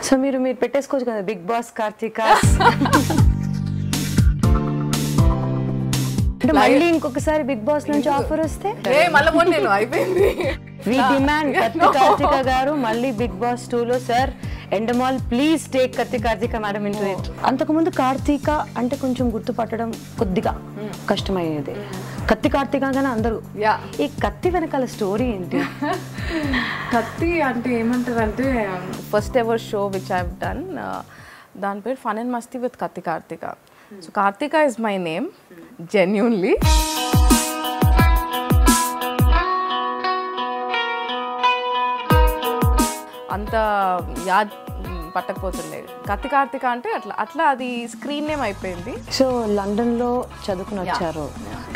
So మీరు పెట్టేసుకోవచ్చు కదా బిగ్ బాస్ కార్తీక అంటే మళ్ళీ ఇంకొకసారి బిగ్ బాస్ నుంచి ఆఫర్ వస్తే మళ్ళీ మొన్న నేను అయిపోయింది వి డిమాండ్ కార్తీక గారు మళ్ళీ బిగ్ బాస్ 2 లో sir Endemol please take Karthika madam into it. అంతకుముందు కార్తీక అంటే కొంచెం గుర్తుపట్టడం కొద్దిగా కష్టమయ్యేది. కార్తీకగానే అందరూ. ఈ కత్తి వెనకాల స్టోరీ ఏంటి? కత్తి అంటే ఏమంటారంటే first ever show which I have done, దాని పేరు fun and Masti with Karthika. So Karthika is my name genuinely. అంత యాద్ పట్టకపోతుండేది. కార్తీక అంటే అట్లా అది స్క్రీన్ నేమ్ అయిపోయింది. సో లండన్లో చదువుకుని వచ్చారు,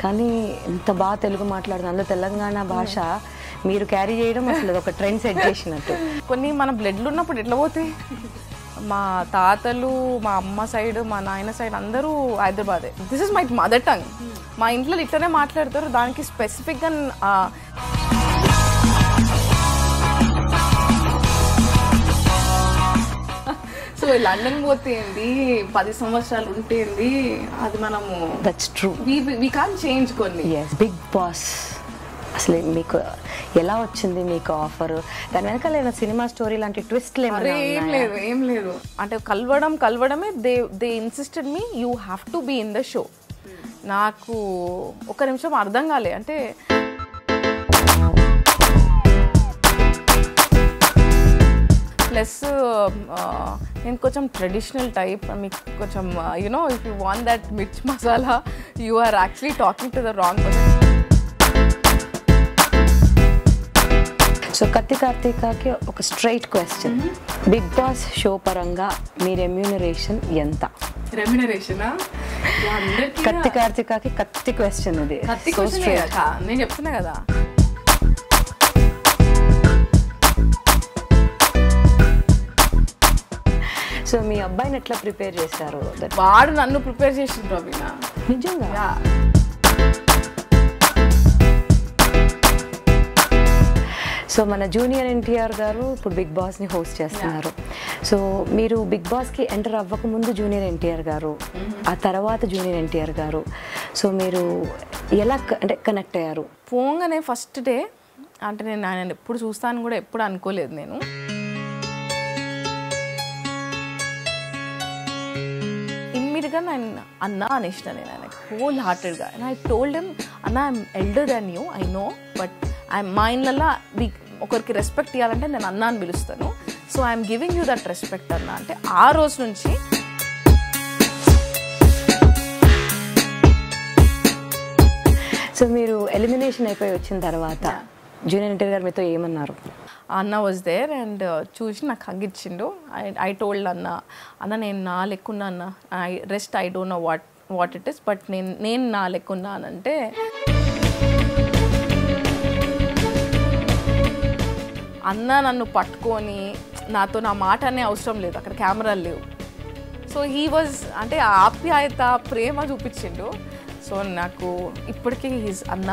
కానీ ఇంత బాగా తెలుగు మాట్లాడుతుంది. అందులో తెలంగాణ భాష మీరు క్యారీ చేయడం అసలు ఒక ట్రెండ్ సెట్ చేసినట్టు. కొన్ని మన బ్లడ్లు ఉన్నప్పుడు ఎట్లా పోతాయి. మా తాతలు, మా అమ్మ సైడ్, మా నాయన సైడ్ అందరూ హైదరాబాదే. This is my mother tongue. మా ఇంట్లో ఇట్లనే మాట్లాడతారు. దానికి స్పెసిఫిక్గా సో లండన్ పోతే ఏంది, 10 సంవత్సరాలు ఉంటేంది, అది మనము that's true. We can't change కొన్ని. బిగ్ బాస్ అసలు మీకు ఎలా వచ్చింది మీకు ఆఫర్? దాని వెనకాల ఏమైనా సినిమా స్టోరీ లాంటి ట్విస్ట్లు ఏం లేదు. అంటే కలవడమే. They insisted me you have to be in the show. నాకు ఒక నిమిషం అర్థం కాలే. అంటే ప్లస్ నేను కొంచెం ట్రెడిషనల్ టైప్. మీకు కొంచెం you know if you want that mirch masala you are actually talking to the wrong person. So కార్తీకకి ఒక straight question, big boss show పరంగా మీ రెమ్యూనరేషన్ ఎంత? రెమ్యూనరేషనా? కార్తీకకి కత్తి క్వశ్చన్ ఇది. నేను చెప్తున్నా కదా. సో మీ అబ్బాయిని ఎట్లా ప్రిపేర్ చేశారు? వాడు నన్ను ప్రిపేర్ చేసిండు రవీనా. నిజంగా? సో మన జూనియర్ ఎన్టీఆర్ గారు ఇప్పుడు బిగ్ బాస్ని హోస్ట్ చేస్తున్నారు. సో మీరు బిగ్ బాస్కి ఎంటర్ అవ్వకముందు జూనియర్ ఎన్టీఆర్ గారు, ఆ తర్వాత జూనియర్ ఎన్టీఆర్ గారు. సో మీరు ఎలా అంటే కనెక్ట్ అయ్యారు? పోగానే ఫస్ట్ డే అంటే నేను ఆయన ఎప్పుడు చూస్తాను కూడా ఎప్పుడు అనుకోలేదు. నేను ఇమ్మీడియట్గా నేను అన్నా అనేసిన, నేను ఆయనకి హోల్ హార్టెడ్గా. అండ్ ఐ టోల్డ్ హిమ్, అన్నా I'm elder than you, I know, but మా ఇళ్ళల్లో ఒకరికి రెస్పెక్ట్ ఇవ్వాలంటే నేను అన్నా అని పిలుస్తాను. So I'm giving you that respect అన్నా. అంటే ఆ రోజు నుంచి సో మీరు ఎలిమినేషన్ అయిపోయి వచ్చిన తర్వాత జూనియర్ ఎన్టీఆర్ గారు మీతో ఏమన్నారు? అన్న వాజ్ దేర్ అండ్ చూసి నాకు హగ్గిచ్చిండు. ఐ టోల్డ్ అన్న నేను నా లెక్కున్నా అన్న, rest I don't know what it is, but నేను నా లెక్కున్నానంటే అన్న నన్ను పట్టుకొని నాతో నా మాట అనే అవసరం లేదు, అక్కడ కెమెరాలు లేవు. సో హీ వాజ్ అంటే ఆప్యాయత, ప్రేమ చూపించిండు. సో నాకు ఇప్పటికీ హీస్ అన్న.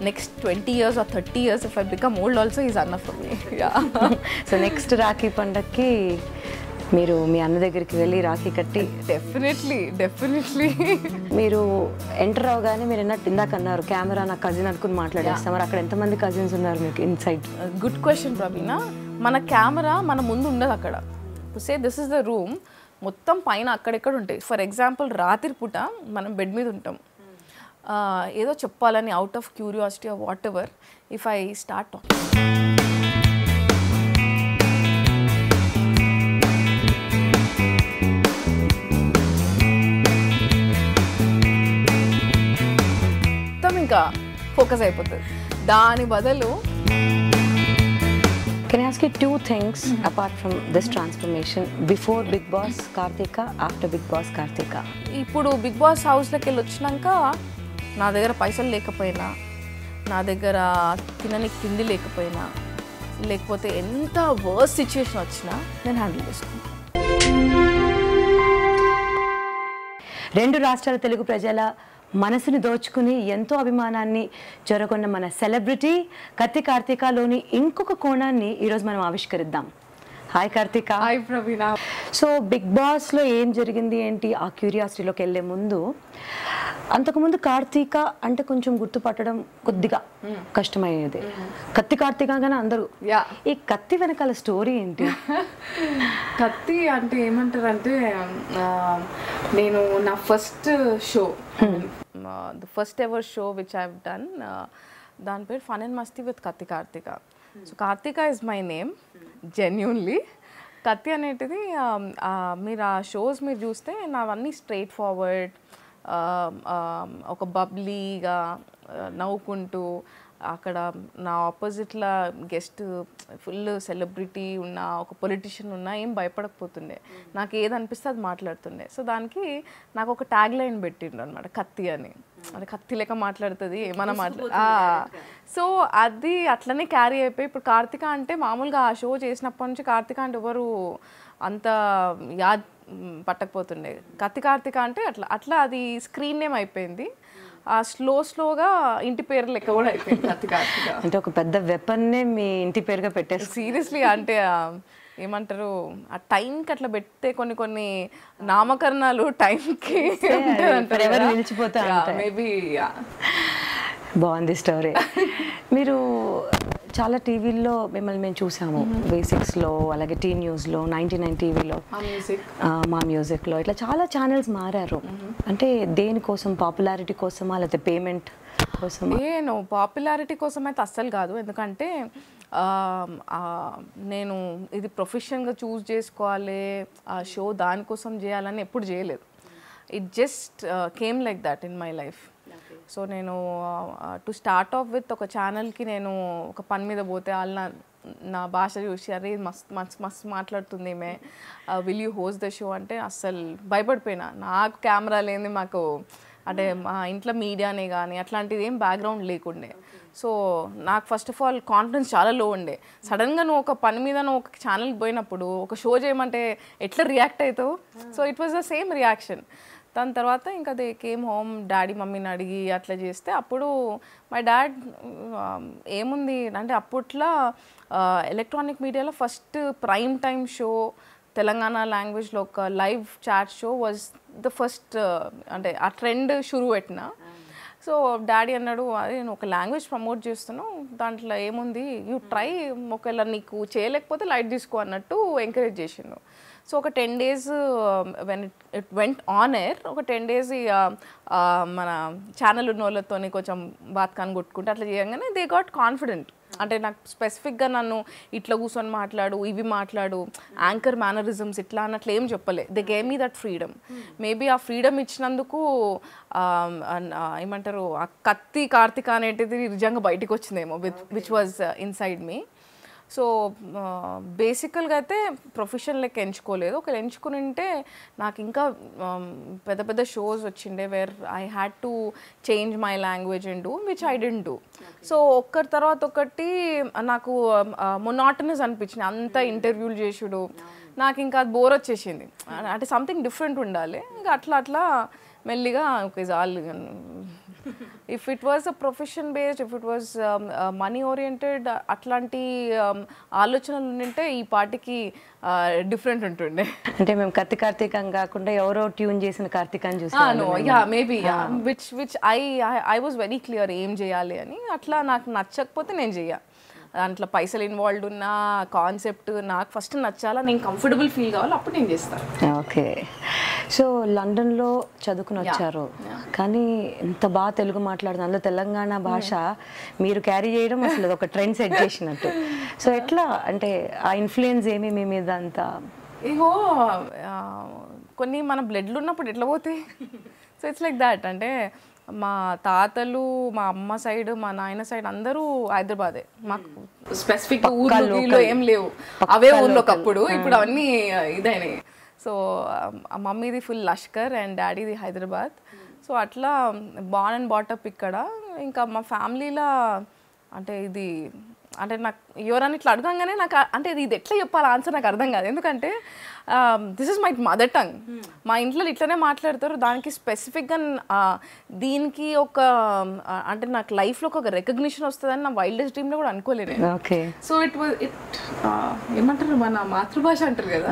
Next 20 years or 30 years if I become old also he's అన్న for me. So next Rakhi పండగకి మీరు మీ అన్న దగ్గరికి వెళ్ళి రాఖీ కట్టి? డెఫినెట్లీ. మీరు ఎంటర్ అవగానే మీరు ఇందాక అన్నారు కెమెరా నా కజిన్ అనుకుని మాట్లాడేస్తాం. మరి అక్కడ ఎంతమంది కజిన్స్ ఉన్నారు మీకు ఇన్సైడ్? Good question Praveena. మన కెమెరా మన ముందు ఉండదు అక్కడ. Say this is the room, మొత్తం పైన అక్కడెక్కడ ఉంటాయి. ఫర్ ఎగ్జాంపుల్ రాత్రి పూట మనం బెడ్ మీద ఉంటాం, ఏదో చెప్పాలని out of curiosity or whatever, if I start talking ఇంకా ఫోకస్ అయిపోతుంది. దాని బదులు Can I ask you two things apart from this transformation, before Big Boss Karthika, after Big Boss Karthika? ఇప్పుడు బిగ్ బాస్ హౌస్లోకి వెళ్ళి వచ్చినాక నా దగ్గర పైసలు లేకపోయినా, నా దగ్గర తిననికి తిండి లేకపోయినా, లేకపోతే ఎంత వర్స్ సిచ్యుయేషన్ వచ్చినా నేను హ్యాండిల్ చేసుకుంటాను. 2 రాష్ట్రాల తెలుగు ప్రజల మనసుని దోచుకుని ఎంతో అభిమానాన్ని జరగొన్న మన సెలబ్రిటీ కత్తి కార్తీకలోని ఇంకొక కోణాన్ని ఈరోజు మనం ఆవిష్కరిద్దాం. హాయ్ కార్తిక. హాయ్ ప్రవీణ. సో బిగ్ బాస్లో ఏం జరిగింది ఏంటి ఆ క్యూరియాసిటీలోకి వెళ్ళే ముందు, అంతకుముందు కార్తీక అంటే కొంచెం గుర్తుపట్టడం కొద్దిగా కష్టమయ్యేది. కత్తి కార్తీక గానే అందరూ. ఈ కత్తి వెనకాల స్టోరీ ఏంటి? కత్తి అంటే ఏమంటారంటే, నేను నా first show, the first ever show which I have done, దాని పేరు fun and Masti with Kathi Karthika. So Karthika is my name genuinely. Kathi అనేటిది మీరు ఆ షోస్ మీరు చూస్తే నావన్నీ స్ట్రైట్ ఫార్వర్డ్, ఒక బబ్లీగా నవ్వుకుంటూ, అక్కడ నా ఆపోజిట్లో గెస్ట్ ఫుల్ సెలబ్రిటీ ఉన్న, ఒక పొలిటీషియన్ ఉన్నా ఏం భయపడకపోతుండే, నాకు ఏది అనిపిస్తే అది మాట్లాడుతుండే. సో దానికి నాకు ఒక ట్యాగ్ లైన్ పెట్టిండు అనమాట, కత్తి అని. అంటే కత్తి లెక్క మాట్లాడుతుంది ఏమన్నా సో అది అట్లనే క్యారీ అయిపోయి ఇప్పుడు కార్తీక అంటే మామూలుగా ఆ షో చేసినప్పటి నుంచి కార్తీక అంటే ఎవరు అంత యాద్ పట్టకపోతుండే. కత్తి కార్తీక అంటే అట్లా అట్లా అది స్క్రీన్ నేమ్ అయిపోయింది. ఆ స్లోగా ఇంటి పేరు లెక్క కూడా అయిపోయింది కత్తి కార్తీక. అంటే ఒక పెద్ద వెపన్నే మీ ఇంటి పేరుగా పెట్టేసి సీరియస్లీ. అంటే ఏమంటారు, ఆ టైంకి అట్లా పెడితే కొన్ని నామకరణాలు టైంకి నిలిచిపోతా మేబీ. బాగుంది స్టోరీ. మీరు చాలా టీవీల్లో మిమ్మల్ని మేము చూసాము, బేసిక్స్లో, అలాగే టీ న్యూస్లో, 99 టీవీలో, మా మ్యూజిక్లో, ఇట్లా చాలా ఛానల్స్ మారారు. అంటే దేనికోసం, పాపులారిటీ కోసమా లేకపోతే పేమెంట్ కోసమా? నేను పాపులారిటీ కోసం అయితే అస్సలు కాదు. ఎందుకంటే నేను ఇది ప్రొఫెషన్గా చూస్ చేసుకోవాలి, ఆ షో దానికోసం చేయాలని ఎప్పుడు చేయలేదు. It just came like that in my life. So నేను టు స్టార్ట్ ఆఫ్ విత్ ఒక ఛానల్కి నేను ఒక పని మీద పోతే వాళ్ళు నా భాష చూసి అరే మస్తు మాట్లాడుతుంది ఈమె, will you host the show అంటే అస్సలు భయపడిపోయినా. నాకు కెమెరా లేని, మాకు అంటే మా ఇంట్లో మీడియానే కానీ అట్లాంటిది ఏం బ్యాక్గ్రౌండ్ లేకుండే. సో నాకు ఫస్ట్ ఆఫ్ ఆల్ కాన్ఫిడెన్స్ చాలా లో ఉండే. సడన్గా నువ్వు ఒక పని మీద నువ్వు ఒక ఛానల్కి పోయినప్పుడు ఒక షో చేయమంటే ఎట్లా రియాక్ట్ అవుతావు? So it was the same reaction. దాని తర్వాత ఇంకా దే కేమ్ హోమ్, డాడీ మమ్మీని అడిగి అట్లా చేస్తే అప్పుడు మై డాడ్ ఏముంది అంటే అప్పట్లో ఎలక్ట్రానిక్ మీడియాలో first prime time show Telangana లాంగ్వేజ్లో ఒక live chat show was the first, అంటే ఆ ట్రెండ్ షురు పెట్టిన. సో డాడీ అన్నాడు, అదే నేను ఒక లాంగ్వేజ్ ప్రమోట్ చేస్తున్నావు, దాంట్లో ఏముంది, యూ ట్రై, ఒకవేళ నీకు చేయలేకపోతే లైట్ తీసుకో అన్నట్టు ఎంకరేజ్ చేసిండు. సో ఒక 10 days when it went on air, ఒక 10 days మన ఛానల్ ఉన్న వాళ్ళతో కొంచెం బాత్కాన్ కొట్టుకుంటే అట్లా చేయగానే దే గాట్ కాన్ఫిడెంట్. అంటే నాకు స్పెసిఫిక్గా నన్ను ఇట్లా కూర్చొని మాట్లాడు, ఇవి మాట్లాడు, యాంకర్ మేనరిజమ్స్ ఇట్లా అన్నట్లు ఏం చెప్పలే. They gave me that freedom. Maybe ఆ ఫ్రీడమ్ ఇచ్చినందుకు ఏమంటారు, ఆ కత్తి కార్తీక అనేటిది నిజంగా బయటకు వచ్చిందేమో, which was inside me. So బేసికల్గా అయితే ప్రొఫెషన్ లెక్క ఎంచుకోలేదు. ఒకవేళ ఎంచుకుని ఉంటే నాకు ఇంకా పెద్ద పెద్ద షోస్ వచ్చిండే where I had to change my language and do which I didn't do. So ఒక్కరి తర్వాత ఒకటి నాకు మొనాటనస్ అనిపించింది. అంత ఇంటర్వ్యూలు చేసుడు నాకు ఇంకా అది బోర్ వచ్చేసింది. అంటే సంథింగ్ డిఫరెంట్ ఉండాలి. ఇంకా అట్లా మెల్లిగా all if it was a profession based, if it was money oriented, అట్లాంటి ఆలోచనలు ఉంటే ఈ పార్టీకి డిఫరెంట్ ఉంటుండే. అంటే మేము కత్తి కార్తీకం కాకుండా ఎవరో ట్యూన్ చేసిన కార్తీకాన్ని చూసాను. Maybe which I was very clear ఏం చేయాలి అని. అట్లా నాకు నచ్చకపోతే నేను చెయ్య. దాంట్లో పైసలు ఇన్వాల్వ్డ్ ఉన్న కాన్సెప్ట్ నాకు ఫస్ట్ నచ్చాలా, నేను కంఫర్టబుల్ ఫీల్ కావాలి, అప్పుడు నేను చేస్తాను. ఓకే. సో లండన్లో చదువుకుని వచ్చారు, కానీ ఎంత బాగా తెలుగు మాట్లాడుతుంది, అందులో తెలంగాణ భాష మీరు క్యారీ చేయడం అసలు ఒక ట్రెండ్ సెట్ చేసినట్టు. సో ఎట్లా, అంటే ఆ ఇన్ఫ్లుయెన్స్ ఏమి మీ మీద అంతా? ఇగో కొన్ని మన బ్లడ్లు ఉన్నప్పుడు ఎట్లా పోతాయి. So it's like that. అంటే మా తాతలు, మా అమ్మ సైడ్, మా నాయన సైడ్ అందరూ హైదరాబాదే. మాకు స్పెసిఫిక్ ఊర్లో ఏం లేవు, అవే ఊర్లో ఒకప్పుడు, ఇప్పుడు అవన్నీ ఇదైనాయి. సో మమ్మీది ఫుల్ లష్కర్ అండ్ డాడీది హైదరాబాద్. సో అట్లా బార్న్ అండ్ బాటప్ ఇక్కడ. ఇంకా మా ఫ్యామిలీలో అంటే ఇది అంటే నాకు ఎవరని ఇట్లా అడగంగానే నాకు అంటే ఇది ఎట్లా చెప్పాలి ఆన్సర్ నాకు అర్థం కాదు. ఎందుకంటే this is my mother tongue. మా ఇంట్లో ఇట్లనే మాట్లాడతారు. దానికి స్పెసిఫిక్గా దీనికి ఒక అంటే నాకు లైఫ్లో ఒక రికగ్నిషన్ వస్తుందని నా వైల్డెస్ట్ డ్రీమ్లో కూడా అనుకోలేదు. ఓకే. సో ఇట్ ఏమంటారు మన మాతృభాష అంటారు కదా,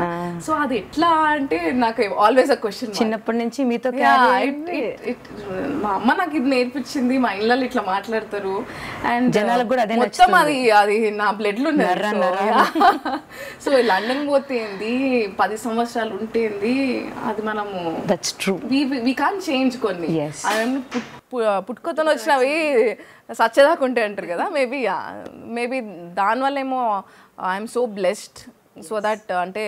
సో అది ఎట్లా అంటే నాకు ఆల్వేస్ అ క్వశ్చన్. చిన్నప్పటి నుంచి మీతో మా అమ్మ నాకు ఇది నేర్పించింది, మా ఇళ్ళలో ఇట్లా మాట్లాడతారు అండ్ జనాలకు కూడా అదే మొత్తం అది నా బ్లడ్ లో ఉన్నది. సో లండన్ పోతే ఏంది, 10 సంవత్సరాలు ఉంటేంది, అది మనము that's true, we can change కొన్ని. అవన్నీ పుట్టుకతో వచ్చినవి సచ్చేదాకా ఉంటాయి అంటారు కదా. మేబీ దానివల్ల ఏమో I'm so blessed. So that అంటే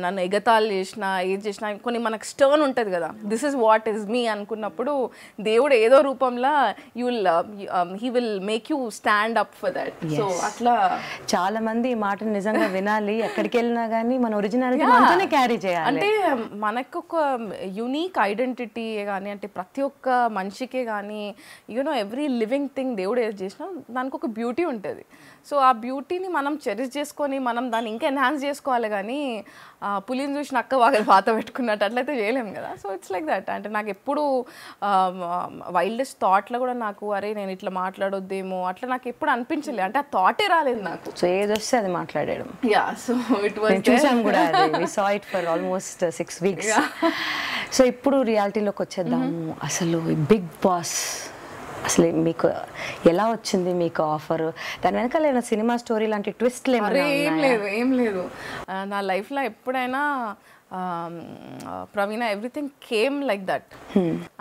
నన్ను ఎగతాళి చేసినా ఏది చేసినా కొన్ని మనకు స్టర్న్ ఉంటుంది కదా, దిస్ ఇస్ వాట్ ఈస్ మీ అనుకున్నప్పుడు దేవుడు ఏదో రూపంలో he will make you stand up for that. So అట్లా చాలా మంది ఈ మాటను నిజంగా వినాలి. ఎక్కడికి వెళ్ళినా కానీ మన ఒరిజినాలిటీ మనతోనే క్యారీ చేయాలి. అంటే మనకు ఒక యునీక్ ఐడెంటిటీ కానీ, అంటే ప్రతి ఒక్క మనిషికే కానీ యూనో ఎవ్రీ లివింగ్ థింగ్ దేవుడు ఏది చేసినా దానికి ఒక బ్యూటీ ఉంటుంది. సో ఆ బ్యూటీని మనం చెరిష్ చేసుకొని మనం దాన్ని ఇంకా ఎన్హాన్స్ చేసుకోవాలి. కానీ పులిని చూసి నక్క వాగలు పాత పెట్టుకున్నట్టు అట్లయితే చేయలేము కదా. So it's like that. అంటే నాకు ఎప్పుడు వైల్డెస్ట్ థాట్లో కూడా నాకు అరే నేను ఇట్లా మాట్లాడొద్దేమో అట్లా నాకు ఎప్పుడు అనిపించలేదు. అంటే ఆ థాటే రాలేదు నాకు. సో ఏది వస్తే అది మాట్లాడడం. సో ఇట్ వాస్ చూసాం కూడా, we saw it for almost 6 weeks. So ఇప్పుడు రియాలిటీలోకి వచ్చేద్దాము. అసలు బిగ్ బాస్ అసలు మీకు ఎలా వచ్చింది మీకు ఆఫర్? దాని వెనకాల ఏమైనా సినిమా స్టోరీ లాంటి ట్విస్ట్లు ఏం లేదు. నా లైఫ్లో ఎప్పుడైనా Praveena everything came like that.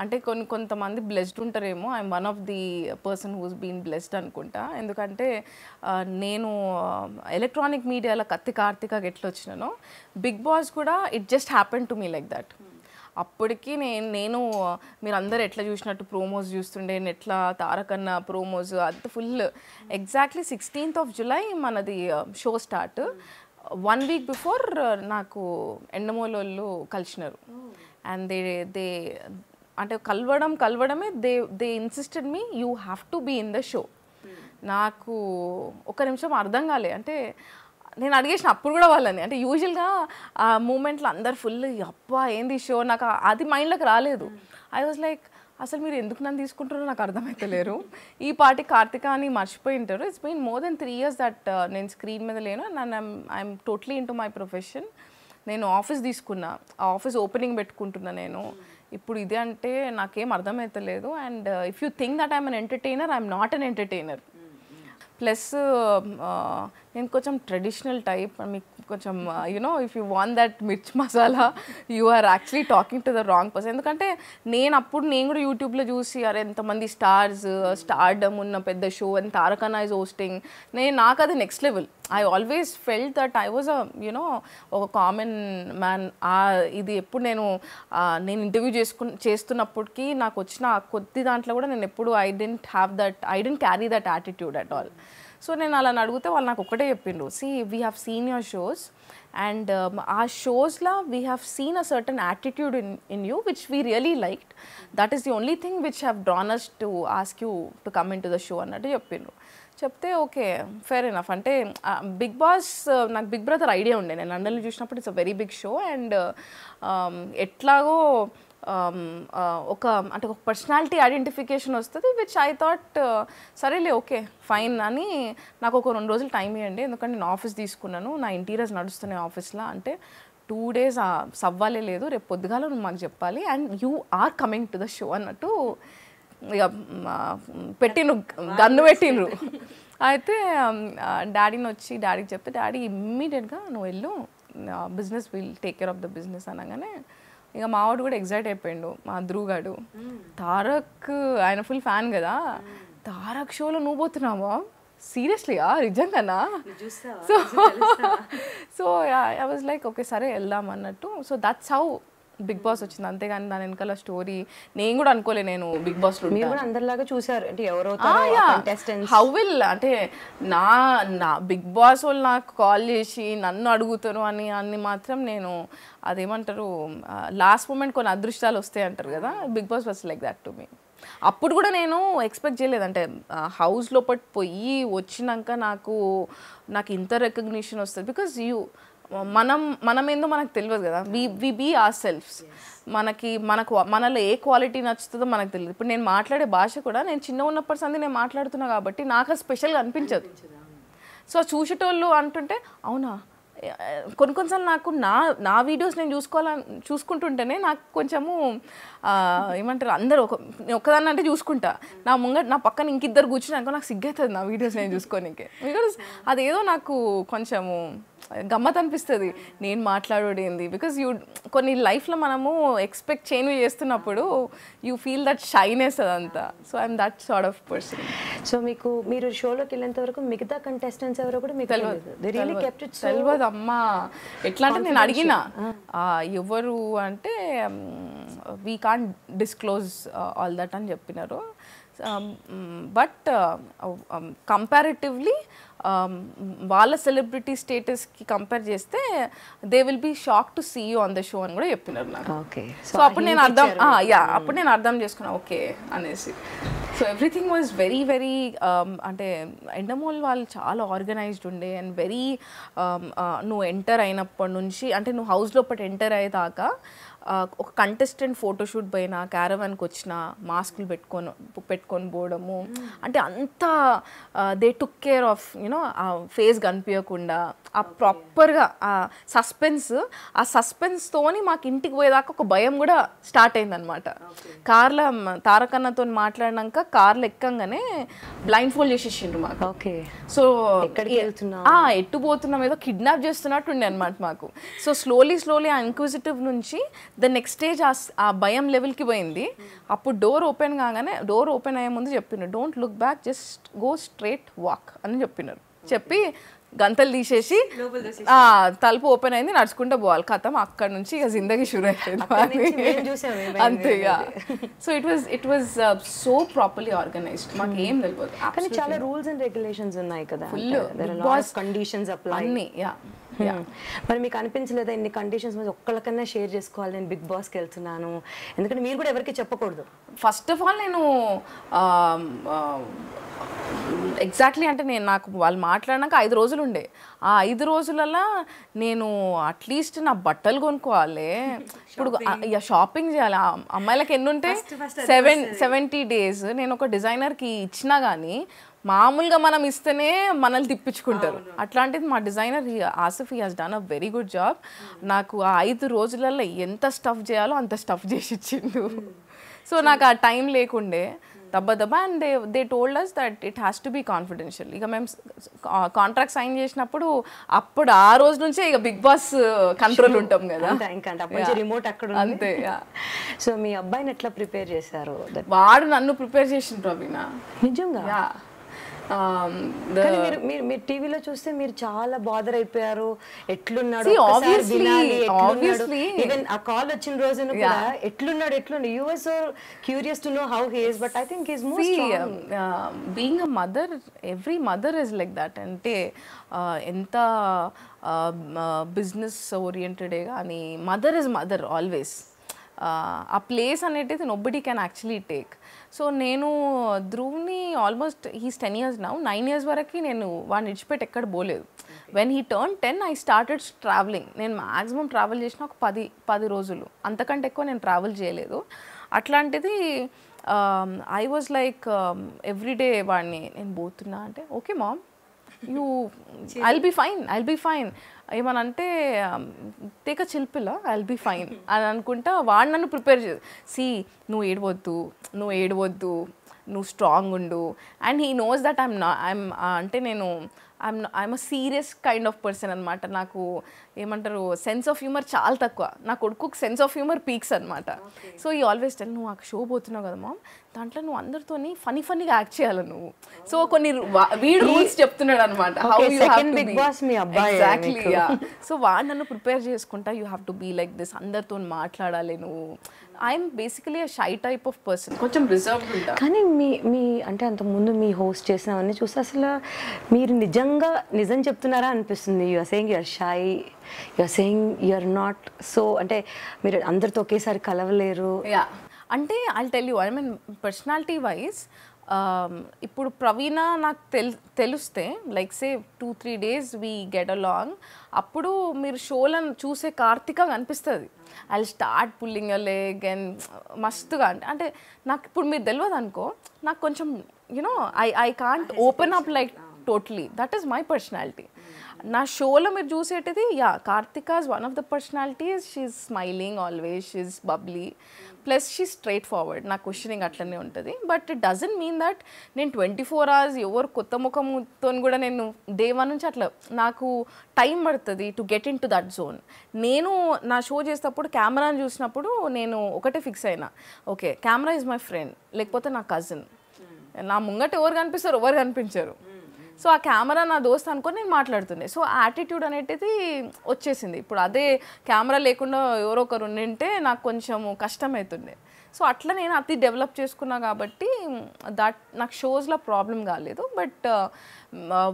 అంటే కొంతమంది బ్లెస్డ్ ఉంటారేమో. I'm one of the person who's been blessed అనుకుంటా. ఎందుకంటే నేను ఎలక్ట్రానిక్ మీడియాలో కత్తి కార్తికాకి ఎట్లా వచ్చినానో బిగ్ బాస్ కూడా it just happen to me like that. అప్పటికి నేను మీరు అందరు ఎట్లా చూసినట్టు ప్రోమోస్ చూస్తుండే, ఎట్లా తారకన్న ప్రోమోస్ అంత full. Exactly 16th of July మనది షో స్టార్ట్. 1 week బిఫోర్ నాకు ఎండమూలోళ్ళు కలిసినారు. అండ్ దే అంటే కలవడమే they insisted me you have to be in the show. నాకు ఒక నిమిషం అర్థం కాలే. అంటే నేను అడిగేసిన అప్పుడు కూడా వాళ్ళని, అంటే యూజువల్గా ఆ మూమెంట్లో అందరు ఫుల్ అబ్బా ఏంది షో, నాకు అది మైండ్లోకి రాలేదు. ఐ వాజ్ లైక్ అసలు మీరు ఎందుకు నన్ను తీసుకుంటారో నాకు అర్థమవుతలేరు. ఈ పార్టీ కార్తిక అని మర్చిపోయి ఉంటారు. It's been more than 3 years that నేను స్క్రీన్ మీద లేను. And I'm totally into my profession. నేను ఆఫీస్ తీసుకున్నా, ఆ ఆఫీస్ ఓపెనింగ్ పెట్టుకుంటున్నా నేను ఇప్పుడు. ఇదే అంటే నాకేం అర్థమవుతలేదు. And if you think that I'm an entertainer, I'm not an entertainer. Plus నేను కొంచెం ట్రెడిషనల్ టైప్. మీకు కొంచెం you know if you want that mirch masala you are actually talking to the wrong person. ఎందుకంటే నేను కూడా యూట్యూబ్లో చూసి అరే ఎంతమంది స్టార్డమ్ ఉన్న పెద్ద షో అని తారకన్నా ఈజ్ హోస్టింగ్. నాకు అది next level. I always felt that I was ఒక కామన్ మ్యాన్. ఇది ఎప్పుడు నేను ఇంటర్వ్యూ చేస్తున్నప్పటికీ నాకు వచ్చిన కొద్ది దాంట్లో కూడా నేను ఎప్పుడు I didn't carry that attitude at all. So నేను అలా అడిగితే వాళ్ళు నాకు ఒక్కటే చెప్పిండ్రు, see we have seen your shows and ఆ షోస్లో we have seen a certain attitude in you which we really liked. That is the only thing which have drawn us to ask you to come in to the show అన్నట్టు చెప్పిండ్రు. చెప్తే okay fair enough. అంటే Bigg Boss నాకు big brother idea ఉండే, నేను లండన్లో చూసినప్పుడు it's a very big show. And ఎట్లాగో ఒక పర్సనాలిటీ ఐడెంటిఫికేషన్ వస్తుంది విచ్ ఐ థాట్ సరేలే ఓకే ఫైన్ అని. నాకు ఒక 2 రోజులు టైం ఇవ్వండి, ఎందుకంటే నేను ఆఫీస్ తీసుకున్నాను, నా ఇంటీరియర్స్ నడుస్తున్నాయి ఆఫీస్లో. అంటే 2 days సవ్వాలే లేదు, రేపు పొద్దుగాల నువ్వు మాకు చెప్పాలి and you are coming to the show అన్నట్టు ఇక గన్ను పెట్టిండ్రు. అయితే డాడీకి చెప్తే డాడీ ఇమ్మీడియట్గా నువ్వు వెళ్ళు, business will take care of the business అనగానే ఇక మావాడు కూడా ఎగ్జైట్ అయిపోయిండు, మా ధ్రువుగాడు. తారక్ ఆయన ఫుల్ ఫ్యాన్ కదా, తారక్ షోలో నువ్వు పోతున్నావా సీరియస్లీయా నిజంగానా? So I was like okay సరే వెళ్దాం అన్నట్టు. So that's how big boss వచ్చింది. అంతేగాని దాని వెనకాల స్టోరీ నేను కూడా అనుకోలే. నేను బిగ్ బాస్ లో అందరిలాగా చూసారు అంటే హౌ విల్ అంటే నా బిగ్ బాస్ వాళ్ళు నాకు కాల్ చేసి నన్ను అడుగుతారు అని మాత్రం నేను అదేమంటారు లాస్ట్ మూమెంట్ కొన్ని అదృష్టాలు వస్తాయి అంటారు కదా, Bigg Boss was like that to me. అప్పుడు కూడా నేను ఎక్స్పెక్ట్ చేయలేదు, అంటే హౌస్ లోపల పోయి వచ్చినాక నాకు ఇంత రికగ్నిషన్ వస్తుంది. బికాజ్ మనం ఏందో మనకు తెలియదు కదా, వి బీ అవర్ సెల్ఫ్స్. మనలో ఏ క్వాలిటీ నచ్చుతుందో మనకు తెలియదు. ఇప్పుడు నేను మాట్లాడే భాష కూడా నేను చిన్న ఉన్నప్పటి సంది నేను మాట్లాడుతున్నా కాబట్టి నాకు అది స్పెషల్గా అనిపించదు. సో చూసేటోళ్ళు అంటుంటే అవునా, కొన్నిసార్లు నాకు నా వీడియోస్ నేను చూసుకుంటుంటేనే నాకు కొంచెము ఏమంటారు, అందరూ ఒక్కదాన్ని అంటే చూసుకుంటా, నా పక్కన ఇంకిద్దరు కూర్చున్నాక నాకు సిగ్గవుతుంది నా వీడియోస్ నేను చూసుకోనికే. బికాజ్ అదేదో నాకు కొంచెము గమ్మత్ అనిపిస్తుంది నేను మాట్లాడేది. బికాజ్ కొన్ని లైఫ్లో మనము ఎక్స్పెక్ట్ చేస్తున్నప్పుడు యూ ఫీల్ దట్ షైనెస్ అదంతా. So I'm that sort of person. So మీరు షోలోకి వెళ్ళేంత వరకు మిగతా కంటెస్టెంట్స్ ఎవరో కూడా మీకు తెలియదు అమ్మా. ఎట్లా అంటే నేను అడిగిన ఎవరు అంటే we can't disclose all that అని చెప్పినారు. బట్ కంపారిటివ్లీ వాళ్ళ సెలబ్రిటీ స్టేటస్కి కంపేర్ చేస్తే they will be shock to see you on the show అని కూడా చెప్పినారు నాకు. సో అప్పుడు నేను అర్థం చేసుకున్నా ఓకే అనేసి. So everything was very very అంటే ఎండమోల్ వాళ్ళు చాలా ఆర్గనైజ్డ్ ఉండే అండ్ వెరీ నువ్వు ఎంటర్ అయినప్పటి నుంచి అంటే నువ్వు హౌస్ లోపల ఎంటర్ అయ్యేదాకా ఒక కంటెస్టెంట్ ఫోటోషూట్ పోయినా క్యారవాన్కి వచ్చిన మాస్కులు పెట్టుకొని పోవడము, అంటే అంతా they took care of you know ఆ ఫేస్ కనిపించకుండా ఆ ప్రాపర్గా ఆ సస్పెన్స్తోని మాకు ఇంటికి పోయేదాకా ఒక భయం కూడా స్టార్ట్ అయిందనమాట. కార్లో తారకన్నతో మాట్లాడినాక కార్లో ఎక్కంగానే బ్లైండ్ ఫోల్డ్ చేసేసిండ్రు మాకు. ఓకే. సో ఎట్టు పోతున్నాం ఏదో కిడ్నాప్ చేస్తున్నట్టు ఉండే అనమాట మాకు. సో స్లోలీ ఆ ఇన్క్విజిటివ్ నుంచి ద నెక్స్ట్ స్టేజ్ ఆ భయం లెవెల్కి పోయింది. అప్పుడు డోర్ ఓపెన్ అయ్యే ముందు చెప్పినారు don't look back just go straight walk అని చెప్పినారు. చెప్పి గంతలు తీసేసి తలుపు ఓపెన్ అయింది, నడుచుకుంటూ పోవాలి. కథం అక్కడ నుంచి ఇక జిందగీ షురు అయిపోయింది అంతేగా. So it was so properly organised, మాకు ఏం తెలియదు. కానీ చాలా రూల్స్ అండ్ రెగ్యులేషన్స్ ఉన్నాయి కదా, కండిషన్స్ అప్లై అన్ని. మరి మీకు అనిపించలేదా ఇన్ని కండిషన్స్ మీద ఒక్కళ్ళకన్నా షేర్ చేసుకోవాలి నేను బిగ్ బాస్కి వెళ్తున్నాను, ఎందుకంటే మీరు కూడా ఎవరికి చెప్పకూడదు? ఫస్ట్ ఆఫ్ ఆల్ నేను ఎగ్జాక్ట్లీ అంటే నాకు వాళ్ళు మాట్లాడినాక 5 రోజులు ఉండే. ఆ 5 రోజులలో నేను అట్లీస్ట్ నా బట్టలు కొనుక్కోవాలి, ఇప్పుడు ఇక షాపింగ్ చేయాలి. అమ్మాయిలకు ఎన్ని ఉంటాయి 70 days. నేను ఒక డిజైనర్కి ఇచ్చినా కానీ మామూలుగా మనం ఇస్తేనే మనల్ని తిప్పించుకుంటారు. అట్లాంటిది మా designer Asif has done a very good job. నాకు ఆ 5 రోజులలో ఎంత స్టఫ్ చేయాలో అంత స్టఫ్ చేసి ఇచ్చిండు. సో నాకు ఆ టైం లేకుండే దబ్బా and they told us that it has to be confidential. ఇక మేము కాంట్రాక్ట్ సైన్ చేసినప్పుడు అప్పుడు ఆ రోజు నుంచే ఇక బిగ్ బాస్ కంట్రోల్ ఉంటాం కదా, రిమోట్ అక్కడ అంతే. సో మీ అబ్బాయిని ఎట్లా ప్రిపేర్ చేశారు? వాడు నన్ను ప్రిపేర్ చేసిండ్రు అవిన నిజంగా. మీరు టీవీలో చూస్తే మీరు చాలా బాదర్ అయిపోయారు, ఎట్లున్నాడు ఈవెన్ ఆ కాల్ వచ్చిన రోజున కూడా ఎట్లున్నాడు you were so curious to know how he is, but I think he is more strong. Being a mother, every mother is like that. అంటే ఎంత బిజినెస్ ఓరియంటెడే కానీ మదర్ ఇస్ మదర్ ఆల్వేస్. ఆ ప్లేస్ అనేది nobody can actually take. So నేను ధ్రువ్ని almost he's 10 years now. 9 years వరకు నేను వాడిని విడిచిపెట్టి ఎక్కడ పోలేదు. When he turn 10 I started travelling. నేను మ్యాక్సిమం ట్రావెల్ చేసిన ఒక 10 రోజులు, అంతకంటే ఎక్కువ నేను ట్రావెల్ చేయలేదు. అట్లాంటిది ఐ వాజ్ లైక్ ఎవ్రీడే వాడిని నేను పోతున్నా అంటే okay mom I'll be fine ఏమనంటే take a chill pill I'll be fine అని అనుకుంటా వాడు నన్ను ప్రిపేర్ నువ్వు ఏడవద్దు నువ్వు స్ట్రాంగ్ ఉండు. And he knows that I'm అంటే I'm a serious kind of person అనమాట. నాకు ఏమంటారు సెన్స్ ఆఫ్ హ్యూమర్ చాలా తక్కువ. నా కొడుకు సెన్స్ ఆఫ్ హ్యూమర్ పీక్స్ అనమాట. సో ఈ ఆల్వేస్ టెల్ నువ్వు ఆ షో పోతున్నావు కదా మామ్, దాంట్లో నువ్వు అందరితో ఫనీగా యాక్ట్ చేయాలి నువ్వు. సో కొన్ని వీడు రూల్స్ చెప్తున్నాడు అనమాట. సో వాడు నన్ను ప్రిపేర్ చేసుకుంటా you have to be like this, అందరితో మాట్లాడాలి నువ్వు. I'm basically a shy type of person, కొంచెం రిజర్వ్డ్ ఉంటా. కానీ మీ అంటే అంతకుముందు మీ హోస్ట్ చేసినవన్నీ చూస్తే అసలు మీరు నిజం చెప్తున్నారా అనిపిస్తుంది. You're saying you're shy, you're saying you're not so, అంటే మీరు అందరితో ఒకేసారి కలవలేరు. అంటే I tell you, I mean personality wise ఇప్పుడు ప్రవీణ నాకు తెలిస్తే like say 2-3 days we get along, అప్పుడు మీరు షోలను చూసే కార్తిక అనిపిస్తుంది. I start pulling a leg and మస్తుగా అంటే నాకు ఇప్పుడు మీరు తెలియదు అనుకో, నాకు కొంచెం you know I can't open up like totally. That is my personality. నా షోలో మీరు చూసేటిది Karthika is one of the personalities. She's smiling always, she's bubbly, plus she straightforward. నా క్వశ్చనింగ్ అట్లనే ఉంటుంది. But it doesn't mean that నేను 24 hours ఎవరు కొత్త ముఖంతో కూడా నేను day 1 నుంచి అట్లా నాకు టైం పడుతుంది to get in to that zone. నేను నా షో చేసేటప్పుడు కెమెరాని చూసినప్పుడు నేను ఒకటే ఫిక్స్ అయినా, okay camera is my friend, లేకపోతే నా కజిన్. నా ముంగట ఎవరు కనిపిస్తారు, ఎవరు కనిపించారు. సో ఆ కెమెరా నా దోస్త్ అనుకొని నేను మాట్లాడుతుండే. సో ఆ యాటిట్యూడ్ అనేది వచ్చేసింది. ఇప్పుడు అదే కెమెరా లేకుండా ఎవరో ఒకరు ఉండింటే నాకు కొంచెం కష్టమవుతుండే. సో అట్లా నేను అది డెవలప్ చేసుకున్నా కాబట్టి దట్ నాకు షోస్లో ప్రాబ్లం కాలేదు. But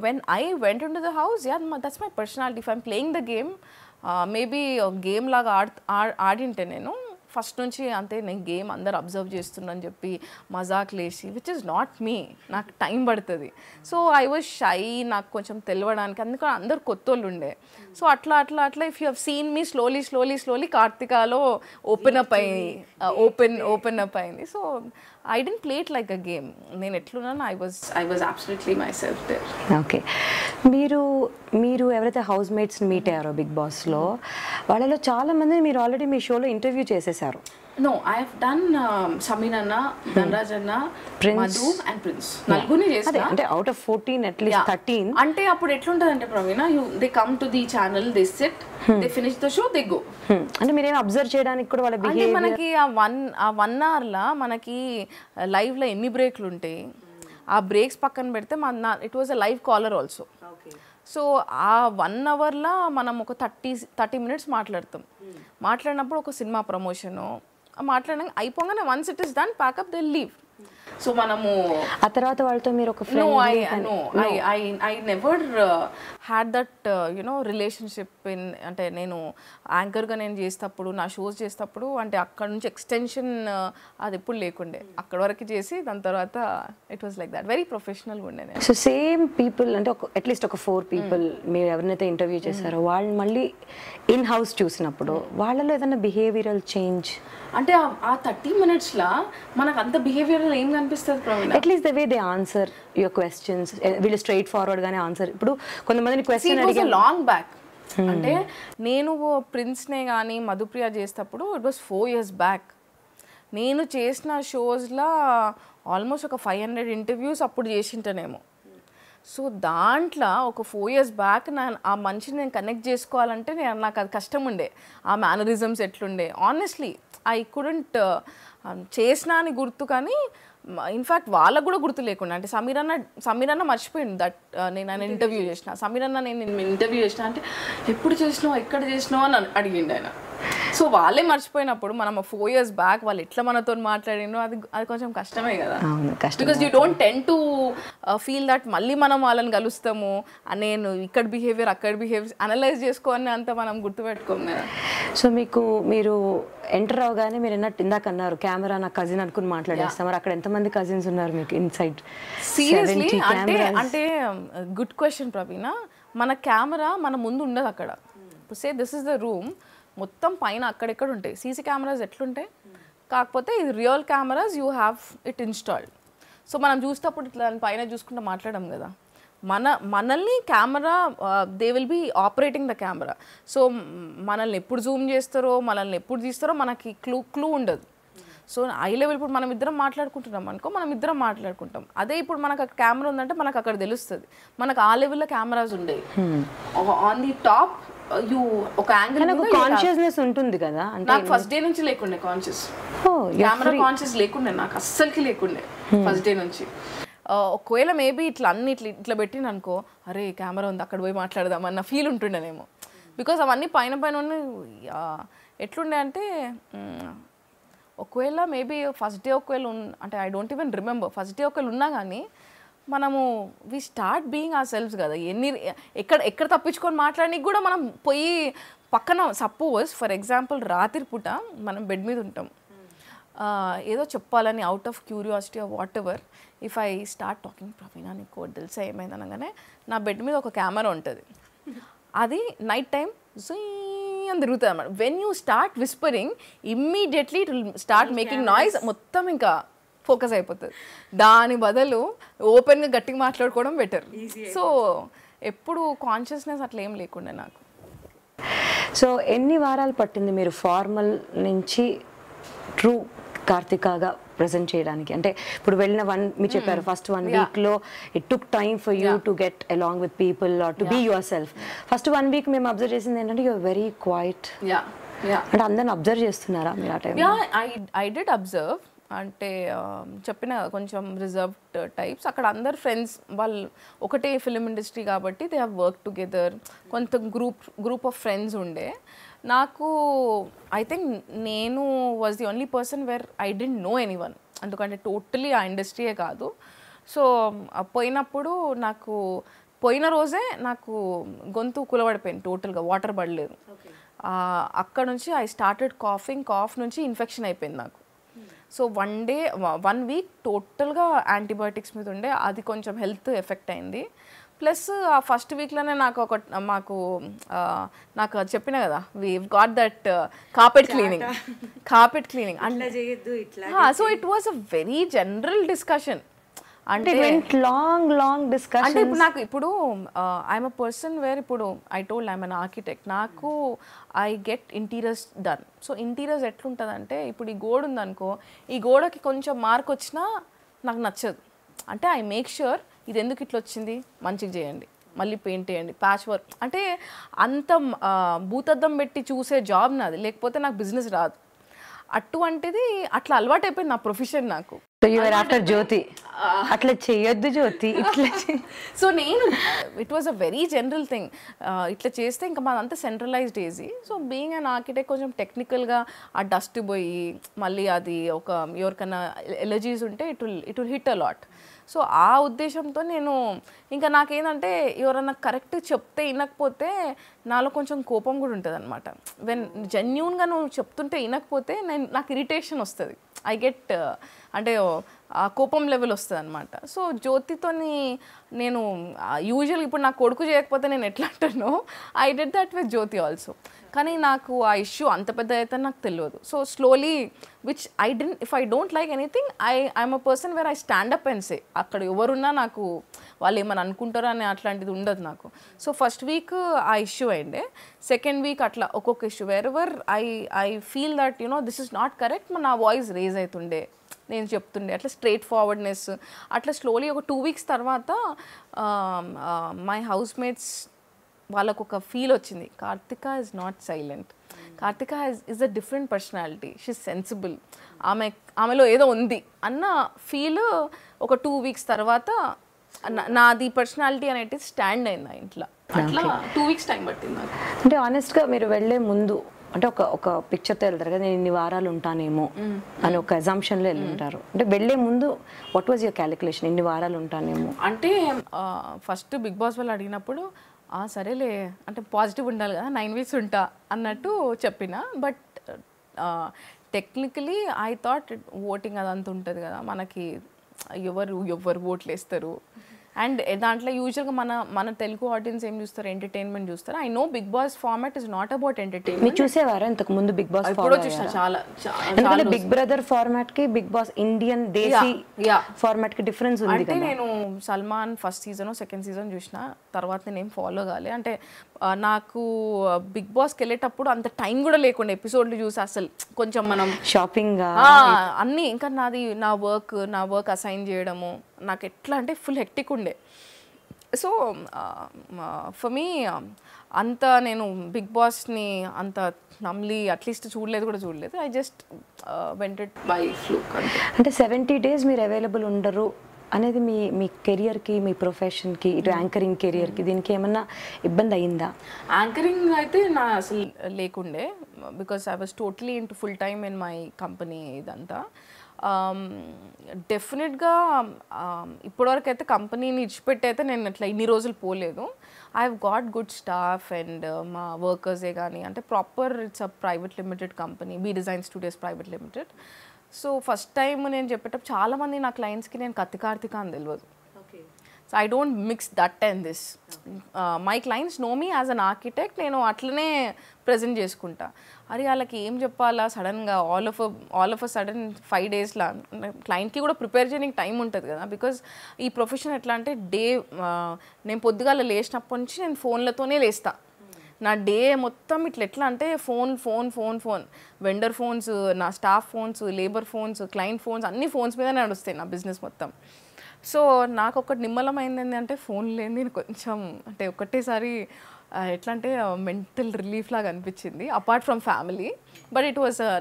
when I went in to the house, that's my personality. If I'm playing the game, maybe game లాగా ఆడింటే నేను ఫస్ట్ నుంచి అంతే, నేను గేమ్ అందరు అబ్జర్వ్ చేస్తున్నాను చెప్పి మజాక్ లేసి, విచ్ ఇస్ నాట్ మీ. నాకు టైం పడుతుంది. సో ఐ వాజ్ షై, నాకు కొంచెం తెలియడానికి, అందుకని అందరు కొత్త వాళ్ళు ఉండే. సో అట్లా అట్లా అట్లా if you have seen me slowly కార్తికాలో ఓపెన్ అప్ అయింది. So I didn't play it like a game. నేను ఎట్లున్నాను I was absolutely myself there. Okay, మీరు ఎవరైతే హౌస్ మేట్స్ని మీట్ అయ్యారో బిగ్ బాస్లో, వాళ్ళలో చాలా మందిని మీరు ఆల్రెడీ మీ షోలో ఇంటర్వ్యూ చేసేసారు. No, I have done Sameer Anna, Dhanraj Anna, Madhu and Prince. నలుగురిని చేస్తా. అంటే అవుట్ ఆఫ్ 14 అట్లీస్ట్ 13. అంటే అప్పుడు ఎట్లుంటదంటే Praveena, they come to the channel, they sit, they finish the show, they go. అంటే మీరేం అబ్జర్వ్ చేయడానికి కూడా వాళ్ళ బిహేవియర్, మనకి ఆ 1 hour లా మనకి లైవ్ లో ఎన్ని బ్రేక్లు ఉంటాయి, ఆ బ్రేక్స్ పక్కన పెడితే it was a live caller also. So ఆ 1 hourలో మనం ఒక 30 minutes మాట్లాడతాం. మాట్లాడినప్పుడు ఒక సినిమా ప్రమోషను మాట్లాడడం అయిపోగానే once it is done, pack up they leave. So మనము ఆ తర్వాత వాళ్ళతో మీరు ఒక I never had that you know relationship in, అంటే నేను యాంకర్గా నేను చేసేటప్పుడు, నా షోస్ చేసేటప్పుడు, అంటే అక్కడ నుంచి ఎక్స్టెన్షన్ అది ఎప్పుడు లేకుండే, అక్కడ వరకు చేసి దాని తర్వాత it was like that, very ప్రొఫెషనల్గా ఉండే నేను. సో సేమ్ పీపుల్ అంటే అట్లీస్ట్ ఒక 4 people మీరు ఎవరినైతే ఇంటర్వ్యూ చేశారో వాళ్ళు మళ్ళీ ఇన్ హౌస్ చూసినప్పుడు వాళ్ళలో ఏదైనా బిహేవియరల్ చేంజ్, అంటే ఆ 30 minutesలో మనకు అంత బిహేవియరల్ ఏం కనిపిస్తుంది Praveena? At least the way they answer your questions, వీళ్ళు స్ట్రైట్ ఫార్వర్డ్ గానే ఆన్సర్. ఇప్పుడు కొంతమందిని క్వశ్చన్ అడిగే లాంగ్ బ్యాక్, అంటే నేను ప్రిన్స్నే కానీ మధుప్రియ చేసేటప్పుడు ఇట్ వాస్ 4 years బ్యాక్. నేను చేసిన షోస్లో ఆల్మోస్ట్ ఒక 500 interviews అప్పుడు చేసింటానేమో. సో దాంట్లో ఒక 4 years బ్యాక్ ఆ మనిషిని నేను కనెక్ట్ చేసుకోవాలంటే నాకు అది కష్టం ఉండే. ఆ మేనరిజమ్స్ ఎట్లుండే, ఆనెస్ట్లీ ఐ కుడెంట్. చేసినా అని గుర్తు, కానీ ఇన్ఫ్యాక్ట్ వాళ్ళకు కూడా గుర్తు లేకుండా, అంటే సమీర్ అన్న మర్చిపోయింది దట్ నేను ఇంటర్వ్యూ చేసిన. సమీర్ అన్న నేను ఇంటర్వ్యూ చేసిన అంటే ఎప్పుడు చేసినావు, ఎక్కడ చేసినావు అని అడిగిండు ఆయన. సో వాళ్ళే మర్చిపోయినప్పుడు మనం 4 years బ్యాక్ వాళ్ళు ఎట్లా మనతో మాట్లాడినో అది కొంచెం కష్టమే కదా. Because you don't ten to feel that మళ్ళీ మనం వాళ్ళని కలుస్తాము, నేను ఇక్కడ బిహేవియర్ అక్కడ బిహేవియర్ అనలైజ్ చేసుకోవాలని అంత మనం గుర్తుపెట్టుకోము కదా. సో మీరు ఎంటర్ అవగానే మీరు ఇందాక అన్నారు కెమెరా నా కజిన్ అనుకుని మాట్లాడేస్తాం, మరి అక్కడ ఎంతమంది కజిన్స్ ఉన్నారు మీకు ఇన్సైడ్? సీరియస్లీ అంటే గుడ్ క్వశ్చన్ ప్రవీణ. మన కెమెరా మన ముందు ఉండదు అక్కడ. Say this is the room, మొత్తం పైన అక్కడెక్కడ ఉంటాయి సీసీ కెమెరాస్ ఎట్లుంటాయి, కాకపోతే ఇది real cameras, you have it installed. So మనం చూసేటప్పుడు ఇట్లా పైన చూసుకుంటూ మాట్లాడడం కదా, మనల్ని camera they will be operating the camera. So మనల్ని ఎప్పుడు జూమ్ చేస్తారో, మనల్ని ఎప్పుడు తీస్తారో మనకి క్లూ ఉండదు. సో ఐ లెవెల్ ఇప్పుడు మనం ఇద్దరం మాట్లాడుకుంటున్నాం అనుకో, మనం ఇద్దరం మాట్లాడుకుంటాం. అదే ఇప్పుడు మనకు అక్కడ కెమెరా ఉందంటే మనకు అక్కడ తెలుస్తుంది. మనకు ఆ లెవెల్లో కెమెరాస్ ఉండేవి. ఆన్ ది టాప్ యూ ఒక యాంగిల్ కాన్షియస్నెస్ ఉంటుంది కదా. నాకు ఫస్ట్ డే నుంచి లేకుండే కాన్షియస్, కెమెరా కాన్షియస్ లేకుండే, నాకు అస్సలకి లేకుండే ఫస్ట్ డే నుంచి. ఒకవేళ మేబీ ఇట్లా ఇట్లా పెట్టిన అనుకో, అరే కెమెరా ఉంది అక్కడ పోయి మాట్లాడదాం అన్న ఫీల్ ఉంటుండేనేమో. బికాస్ అవన్నీ పైన ఎట్లుండే అంటే, ఒకవేళ మేబీ ఫస్ట్ డే ఒకవేళ అంటే I don't even remember, first day ఒకవేళ ఉన్నా కానీ మనము we start being ourselves కదా. ఎక్కడ తప్పించుకొని మాట్లాడడానికి కూడా మనం పోయి పక్కన, సపోజ్ ఫర్ ఎగ్జాంపుల్ రాత్రి పూట మనం బెడ్ మీద ఉంటాం, ఏదో చెప్పాలని out of curiosity or whatever if I start talking Praveena నీకు తెలుసా ఏమైంది అనగానే నా బెడ్ మీద ఒక కెమెరా ఉంటుంది, అది నైట్ టైం అని తిరుగుతుంది అనమాట. When you start whispering immediately it will start making noise, మొత్తం ఇంకా ఫోకస్ అయిపోతుంది. దాని బదులు ఓపెన్గా గట్టిగా మాట్లాడుకోవడం బెటర్. సో ఎప్పుడు కాన్షియస్నెస్ అట్లా ఏం లేకుండే నాకు. సో ఎన్ని వారాలు పట్టింది మీరు ఫార్మల్ నుంచి ట్రూ కార్తికాగా ప్రజెంట్ చేయడానికి? అంటే ఇప్పుడు వెళ్ళిన మీరు చెప్పారు ఫస్ట్ 1 week లో it took time for you to get along with people or to be yourself. First 1 week మేము అబ్జర్వ్ చేసింది ఏంటంటే యూఆర్ వెరీ క్వైట్. అంటే అందరిని అబ్జర్వ్ చేస్తున్నారా మీరు ఆ టైం? I did observe. అంటే చెప్పిన కొంచెం రిజర్వ్డ్ టైప్స్. అక్కడ అందరు ఫ్రెండ్స్, వాళ్ళు ఒకటే ఫిలిం ఇండస్ట్రీ కాబట్టి దే హ్యావ్ వర్క్ టుగెదర్. కొంత గ్రూప్ ఆఫ్ ఫ్రెండ్స్ ఉండే. నాకు ఐ థింక్ నేను was the only person where I didn't know anyone, ఎందుకంటే టోటలీ ఆ ఇండస్ట్రీయే కాదు. సో పోయినప్పుడు నాకు పోయిన రోజే నాకు గొంతు కులబడిపోయింది టోటల్గా, వాటర్ పడలేదు. అక్కడ నుంచి ఐ స్టార్టెడ్ కాఫింగ్, కాఫ్ నుంచి ఇన్ఫెక్షన్ అయిపోయింది నాకు. సో 1 week టోటల్గా యాంటీబయాటిక్స్ మీద ఉండే, అది కొంచెం హెల్త్ ఎఫెక్ట్ అయింది. ప్లస్ ఆ ఫస్ట్ వీక్లోనే నాకు చెప్పిన కదా, we got that carpet cleaning అంటే. So it was a very general discussion. అంటే లాంగ్ డిస్కషన్. అంటే ఇప్పుడు నాకు ఐఎమ్ అ పర్సన్ వేర్ ఇప్పుడు I told I'm an architect, నాకు I get interiors done. So interiors ఎట్లుంటుంది అంటే, ఇప్పుడు ఈ గోడ ఉందనుకో, ఈ గోడకి కొంచెం మార్క్ వచ్చినా నాకు నచ్చదు. అంటే ఐ మేక్ ష్యూర్ ఇది ఎందుకు ఇట్లా వచ్చింది, మంచిగా చేయండి, మళ్ళీ పెయింట్ చేయండి, ప్యాచ్ వర్క్. అంటే అంత భూతద్దం పెట్టి చూసే జాబ్ నాది, లేకపోతే నాకు బిజినెస్ రాదు. అటువంటిది అట్లా అలవాటు అయిపోయింది నా ప్రొఫెషన్ నాకు. ఆఫ్టర్ జ్యోతి అట్లా చేయొద్దు జ్యోతి ఇట్లా. సో నేను it was a very general thing. ఇట్లా చేస్తే ఇంకా మాదంతా సెంట్రలైజ్డ్ ఏజీ. సో బీయింగ్ అన్ ఆర్కిటెక్ట్ కొంచెం టెక్నికల్గా ఆ డస్ట్ పోయి మళ్ళీ అది ఒక ఎవరికైనా ఎలర్జీస్ ఉంటే it will hit a lot. So ఆ ఉద్దేశంతో నేను ఇంకా నాకేంటంటే ఎవరన్నా కరెక్ట్ చెప్తే వినకపోతే నాలో కొంచెం కోపం కూడా ఉంటుంది అనమాట. వెన్ జెన్యూన్గా నువ్వు చెప్తుంటే వినకపోతే నాకు ఇరిటేషన్ వస్తుంది. ఐ గెట్ అంటే ఆ కోపం లెవెల్ వస్తుంది అనమాట. సో జ్యోతితోని నేను యూజువల్గా ఇప్పుడు నా కొడుకు చేయకపోతే నేను ఎట్లా అంటానో, I did that with Jyothi also. కానీ నాకు ఆ ఇష్యూ అంత పెద్ద అయితే నాకు తెలియదు. So slowly which if I don't like anything I'm a person where I stand up and say. అక్కడ ఎవరున్నా నాకు వాళ్ళు ఏమని అనుకుంటారో అని అట్లాంటిది ఉండదు నాకు. సో ఫస్ట్ వీక్ ఆ ఇష్యూ అయిండే, సెకండ్ వీక్ అట్లా ఒక్కొక్క issue wherever I feel that this is not correct, నా వాయిస్ రేజ్ అవుతుండే, నేను చెప్తుండే అట్లా స్ట్రైట్ ఫార్వర్డ్నెస్. అట్లా స్లోలీ ఒక 2 weeks తర్వాత మై హౌస్ మేట్స్ వాళ్ళకు ఒక ఫీల్ వచ్చింది, Karthika is not silent, Karthika is a different personality, she's sensible, ఆమెలో ఏదో ఉంది అన్న ఫీల్ ఒక 2 weeks తర్వాత నాది పర్సనాలిటీ అనేది స్టాండ్ అయింది ఇంట్లో. అట్లా 2 weeks టైం పట్టింది నాకు. అంటే ఆనెస్ట్గా మీరు వెళ్ళే ముందు అంటే ఒక పిక్చర్తో వెళ్తారు కదా, నేను ఇన్ని వారాలు ఉంటానేమో అని ఒక అజంప్షన్లో వెళ్ళి ఉంటారు. అంటే వెళ్ళే ముందు వాట్ వాజ్ యువర్ క్యాలిక్యులేషన్, ఇన్ని వారాలు ఉంటానేమో అంటే? ఫస్ట్ బిగ్ బాస్ వాళ్ళు అడిగినప్పుడు సరేలే అంటే పాజిటివ్ ఉండాలి కదా, 9 weeks ఉంటా అన్నట్టు చెప్పిన. But technically I thought voting అదంతా ఉంటుంది కదా, మనకి ఎవరు ఓట్లు వేస్తారు. అండ్ దాంట్లో యూజువల్గా మన తెలుగు ఆడియన్స్ ఏం చూస్తారు, ఎంటర్టైన్మెంట్ చూస్తారు. I know big boss format is not about entertainment. మీరు చూసేవారా ఇంతకు ముందు బిగ్ బాస్? చాలా బిగ్ బ్రదర్ ఫార్మాట్ కి big boss Indian desi format కి డిఫరెన్స్ ఉంది. అంటే నేను Salman first season second season చూసిన తర్వాత నేను ఏం ఫాలో కాలే. అంటే నాకు బిగ్ బాస్కి వెళ్ళేటప్పుడు అంత టైం కూడా లేకుండా ఎపిసోడ్లు చూసి అసలు కొంచెం మనం షాపింగ్ అన్నీ, ఇంకా నా వర్క్ అసైన్ చేయడము నాకు ఎట్లా అంటే ఫుల్ హెక్టిక్ ఉండే. సో ఫర్ మీ అంత నేను బిగ్ బాస్ని అంత నమ్లి అట్లీస్ట్ చూడలేదు. I just వెంటెడ్ by fluke. అంటే 70 days మీరు అవైలబుల్ ఉండరు అనేది మీ కెరియర్కి, మీ ప్రొఫెషన్కి, ఇటు యాంకరింగ్ కెరియర్కి దీనికి ఏమన్నా ఇబ్బంది అయిందా? యాంకరింగ్ అయితే నా అసలు లేకుండే, because I was totally into full time in my company. ఇదంతా డెఫినెట్గా ఇప్పటివరకు అయితే కంపెనీని ఇచ్చిపెట్టి అయితే నేను అట్లా ఇన్ని రోజులు పోలేదు. I have got good staff and మా వర్కర్సే కానీ, అంటే proper it's a private limited company, B design studios private limited. So first time నేను చెప్పేటప్పుడు చాలామంది నా క్లయింట్స్కి నేను కత్తి కార్తిక అని తెలియదు. So I don't mix that and this. My clients know me as an architect. నేను అట్లనే ప్రజెంట్ చేసుకుంటా. అరే వాళ్ళకి ఏం చెప్పాలా సడన్గా ఆల్ ఆఫ్ అ సడన్ 5 daysలా క్లయింట్కి కూడా ప్రిపేర్ చేయడానికి టైం ఉంటుంది కదా. బికాజ్ ఈ ప్రొఫెషన్ ఎట్లా అంటే నేను పొద్దుగాల లేచినప్పటి నుంచి నేను ఫోన్లతోనే లేస్తా. నా డే మొత్తం ఇట్లా ఎట్లా అంటే ఫోన్ వెండర్ ఫోన్స్, నా staff phones, labour phones, client phones, అన్ని ఫోన్స్ మీద నడుస్తాయి నా బిజినెస్ మొత్తం. సో నాకు ఒకటి నిమ్మలమైంది ఏంటంటే ఫోన్ లేని కొంచెం అంటే ఒకటేసారి ఎట్లా అంటే మెంటల్ రిలీఫ్ లాగా అనిపించింది apart from family. But it was a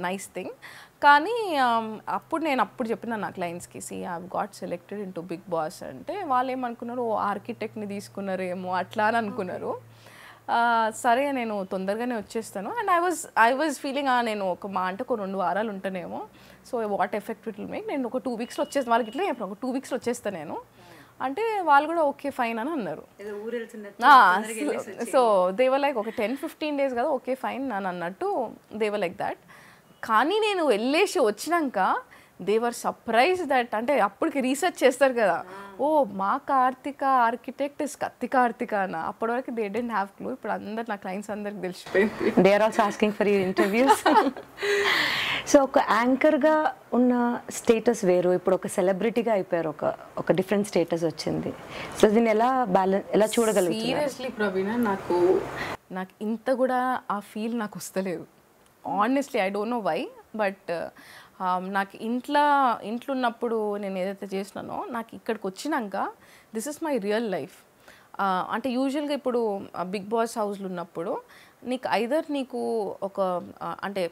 nice thing. కానీ అప్పుడు చెప్పిన నా క్లయింట్స్కి I have got selected in to Bigg Boss అంటే వాళ్ళు ఏమనుకున్నారు, ఆర్కిటెక్ట్ని తీసుకున్నారేమో అట్లా అని అనుకున్నారు. సరే నేను తొందరగానే వచ్చేస్తాను. అండ్ ఐ వాజ్ ఫీలింగ్ నేను ఒక 2 వారాలు ఉంటానేమో. So what effect it will make, నేను ఒక 2 weeksలో వచ్చేస్తాను. వాళ్ళకి ఇట్లా ఒక 2 weeksలో వచ్చేస్తాను నేను అంటే వాళ్ళు కూడా ఓకే ఫైన్ అని అన్నారు. సో దేవర్ లైక్ ఒక 10-15 days కదా ఓకే ఫైన్ అని అన్నట్టు దేవర్ లైక్ దాట్. కానీ నేను వెళ్ళేసి వచ్చినాక దేవర్ సర్ప్రైజ్ దట్ అంటే అప్పటికి రీసెర్చ్ చేస్తారు కదా, ఓ మా కార్తిక ఆర్కిటెక్ట్ ఇస్ కత్తి కార్తిక అన్న. అప్పటి వరకు దే డెంట్ హ్యావ్ క్లూ. ఇప్పుడు అందరు నా క్లయింట్స్ అందరికి తెలిసిపోయింది. They are also asking for your interviews. So ఒక యాంకర్గా ఉన్న స్టేటస్ వేరు, ఇప్పుడు ఒక సెలబ్రిటీగా అయిపోయారు, ఒక డిఫరెంట్ స్టేటస్ వచ్చింది. సో దీన్ని ఎలా చూడగలుగుతారు? సీరియస్లీ ప్రవీణ, నాకు ఇంత కూడా ఆ ఫీల్ నాకు వస్తలేదు. Honestly I don't know why. But నాకు ఇంట్లో ఉన్నప్పుడు నేను ఏదైతే చేసినానో నాకు ఇక్కడికి వచ్చినాక this is my real life. అంటే యూజువల్గా ఇప్పుడు బిగ్ బాస్ హౌస్లో ఉన్నప్పుడు నీకు ఒక అంటే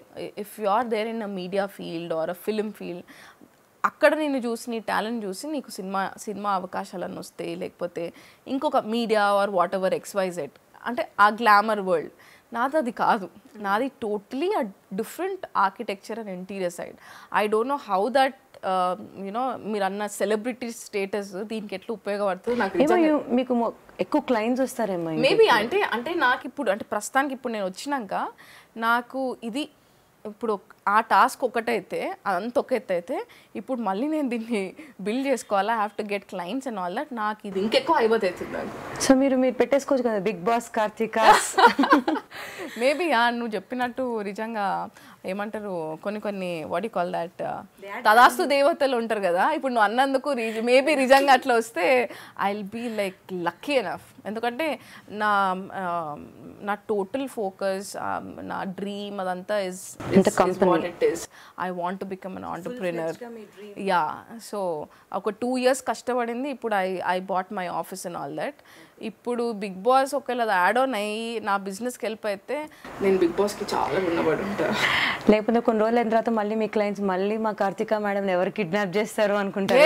if you are there in a media field or a film field, అక్కడ నేను చూసి నీ టాలెంట్ చూసి నీకు సినిమా అవకాశాలను వస్తాయి, లేకపోతే ఇంకొక media or whatever XYZ అంటే ఆ గ్లామర్ వరల్డ్. నాది అది కాదు. నాది totally a different architecture and interior side. I don't know how that you know మీరు అన్న సెలబ్రిటీ స్టేటస్ దీనికి ఎట్లా ఉపయోగపడుతుంది నాకు. మీకు ఎక్కువ క్లయింట్స్ వస్తారేమో మేబీ. అంటే నాకు ఇప్పుడు అంటే ప్రస్తుతానికి ఇప్పుడు నేను వచ్చినాక నాకు ఇది ఇప్పుడు ఆ టాస్క్ ఒకటైతే అదంత ఒక ఎత్తు అయితే ఇప్పుడు మళ్ళీ నేను దీన్ని బిల్డ్ చేసుకోవాలా, have to get clients and all that. నాకు ఇది ఇంకెక్కువ అయిపోతుంది నాకు. సో మీరు పెట్టేసుకోవచ్చు కదా బిగ్ బాస్ కార్తిక. మేబీ నువ్వు చెప్పినట్టు నిజంగా ఏమంటారు కొన్ని వాట్ యు కాల్ దట్ తదాస్తు దేవతలు ఉంటారు కదా. ఇప్పుడు నువ్వు అన్నందుకు మేబీ నిజంగా అట్లా వస్తే I will be like lucky enough. ఎందుకంటే నా టోటల్ ఫోకస్, నా డ్రీమ్ అదంతా is what it is. I want to become an entrepreneur. Yeah. So ఒక 2 years కష్టపడింది. ఇప్పుడు I bought my office and all that. ఇప్పుడు బిగ్ బాస్ ఒకవేళ అది యాడ్ ఆన్ అయ్యి నా బిజినెస్కి హెల్ప్ అయితే నేను బిగ్ బాస్కి చాలా రుణపడి ఉంటాను. లేకపోతే కొన్ని రోజులు అయిన తర్వాత మళ్ళీ మీ క్లయింట్స్ మళ్ళీ మా కార్తిక మేడం ఎవరు కిడ్నాప్ చేస్తారు అనుకుంటారు.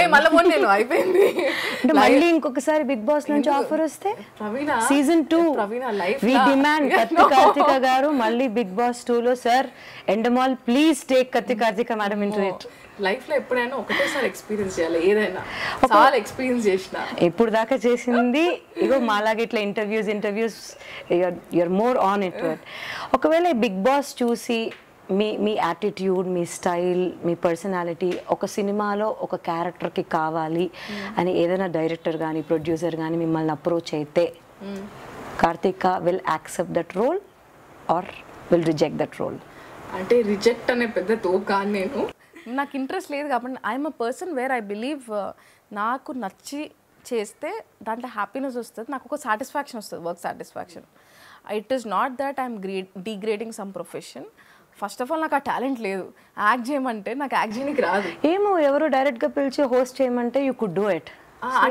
నేను అయిపోయింది అంటే మళ్ళీ ఇంకొకసారి బిగ్ బాస్ నుంచి ఆఫర్ వస్తే Season 2 we demand కత్తి కార్తిక గారు మళ్ళీ బిగ్ బాస్ 2లో సార్ ఎండమాల్ ప్లీజ్ టేక్ కత్తి Karthika madam into it. Life లో ఎప్పుడైనా ఒకటేసారి ఎక్స్పీరియన్స్ చేయాలి, ఏదైనా చాలా ఎక్స్పీరియన్స్ చేసిన. ఇప్పుడు దాకా చేసింది ఇగో మాలాగా ఇట్లా interviews you're more on it. ఒకవేళ బిగ్ బాస్ చూసి మీ యాటిట్యూడ్, మీ స్టైల్, మీ పర్సనాలిటీ ఒక సినిమాలో ఒక క్యారెక్టర్కి కావాలి అని ఏదైనా డైరెక్టర్ కానీ ప్రొడ్యూసర్ కానీ మిమ్మల్ని అప్రోచ్ అయితే Karthika will accept that role or will reject that role? అంటే రిజెక్ట్ అనే పెద్ద తోక నేను, నాకు ఇంట్రెస్ట్ లేదు కాబట్టి I'm a person where I believe నాకు నచ్చి చేస్తే దాంట్లో హ్యాపీనెస్ వస్తుంది, నాకు ఒక సాటిస్ఫాక్షన్ వస్తుంది, work satisfaction. It is not that I'm degrading some profession. First of all నాకు ఆ టాలెంట్ లేదు. యాక్ట్ చేయమంటే నాకు యాక్ట్ చేయడానికి రాదు. ఏమో ఎవరో డైరెక్ట్గా పిలిచి హోస్ట్ చేయమంటే యూ కుడ్ డూ ఇట్.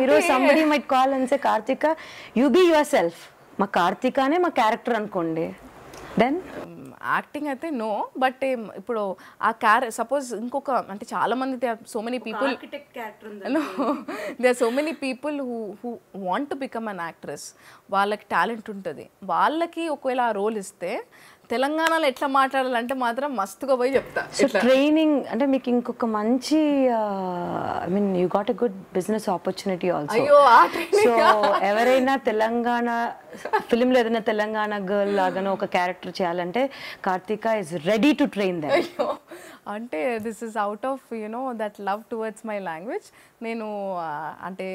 ఈరోజు somebody might call and say Karthika you be yourself, మా కార్తికానే మా క్యారెక్టర్ అనుకోండి, దెన్ యాక్టింగ్ అయితే నో. బట్ ఇప్పుడు ఆ సపోజ్ ఇంకొక అంటే చాలా మంది they are so many people who want to become an actress. వాళ్ళకి టాలెంట్ ఉంటుంది, వాళ్ళకి ఒకవేళ ఆ రోల్ ఇస్తే తెలంగాణలో ఎట్లా మాట్లాడాలంటే మాత్రం మస్తుగా పోయి చెప్తా. సో ట్రైనింగ్ అంటే మీకు ఇంకొక మంచి I mean you got a good business opportunity also. So ఎవరైనా తెలంగాణ ఫిలింలో ఏదైనా తెలంగాణ గర్ల్ లాగానో ఒక క్యారెక్టర్ చేయాలంటే Karthika is ready to train them. అంటే this is out of that love towards my language. నేను అంటే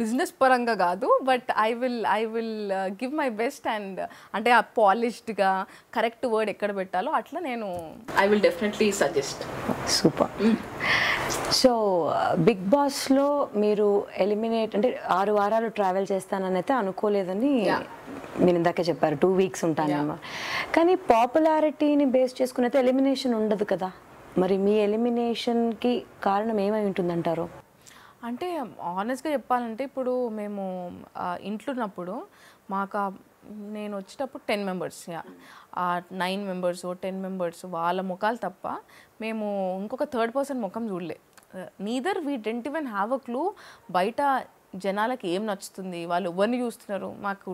బిజినెస్ పరంగా కాదు, but I will give my best. And అంటే ఆ పాలిష్డ్గా కరెక్ట్ వర్డ్ ఎక్కడ పెట్టాలో అట్లా నేను I will definitely suggest. Super. So big బాస్లో మీరు ఎలిమినేట్ అంటే 6 వారాలు ట్రావెల్ చేస్తానని అయితే అనుకోలేదని మీరు ఇందాకే చెప్పారు, 2 వీక్స్ ఉంటానేమో. కానీ పాపులారిటీని బేస్ చేసుకుని అయితే ఎలిమినేషన్ ఉండదు కదా, మరి మీ ఎలిమినేషన్కి కారణం ఏమై ఉంటుందంటారు? అంటే ఆనెస్ట్గా చెప్పాలంటే ఇప్పుడు మేము ఇంట్లో ఉన్నప్పుడు మాకు నేను వచ్చేటప్పుడు 10 మెంబర్స్, 9 మెంబర్స్ 10 మెంబర్స్ వాళ్ళ ముఖాలు తప్ప మేము ఇంకొక థర్డ్ పర్సన్ ముఖం చూడలే. Neither we didn't even have a clue బయట జనాలకి ఏం నచ్చుతుంది, వాళ్ళు ఎవరిని చూస్తున్నారు. మాకు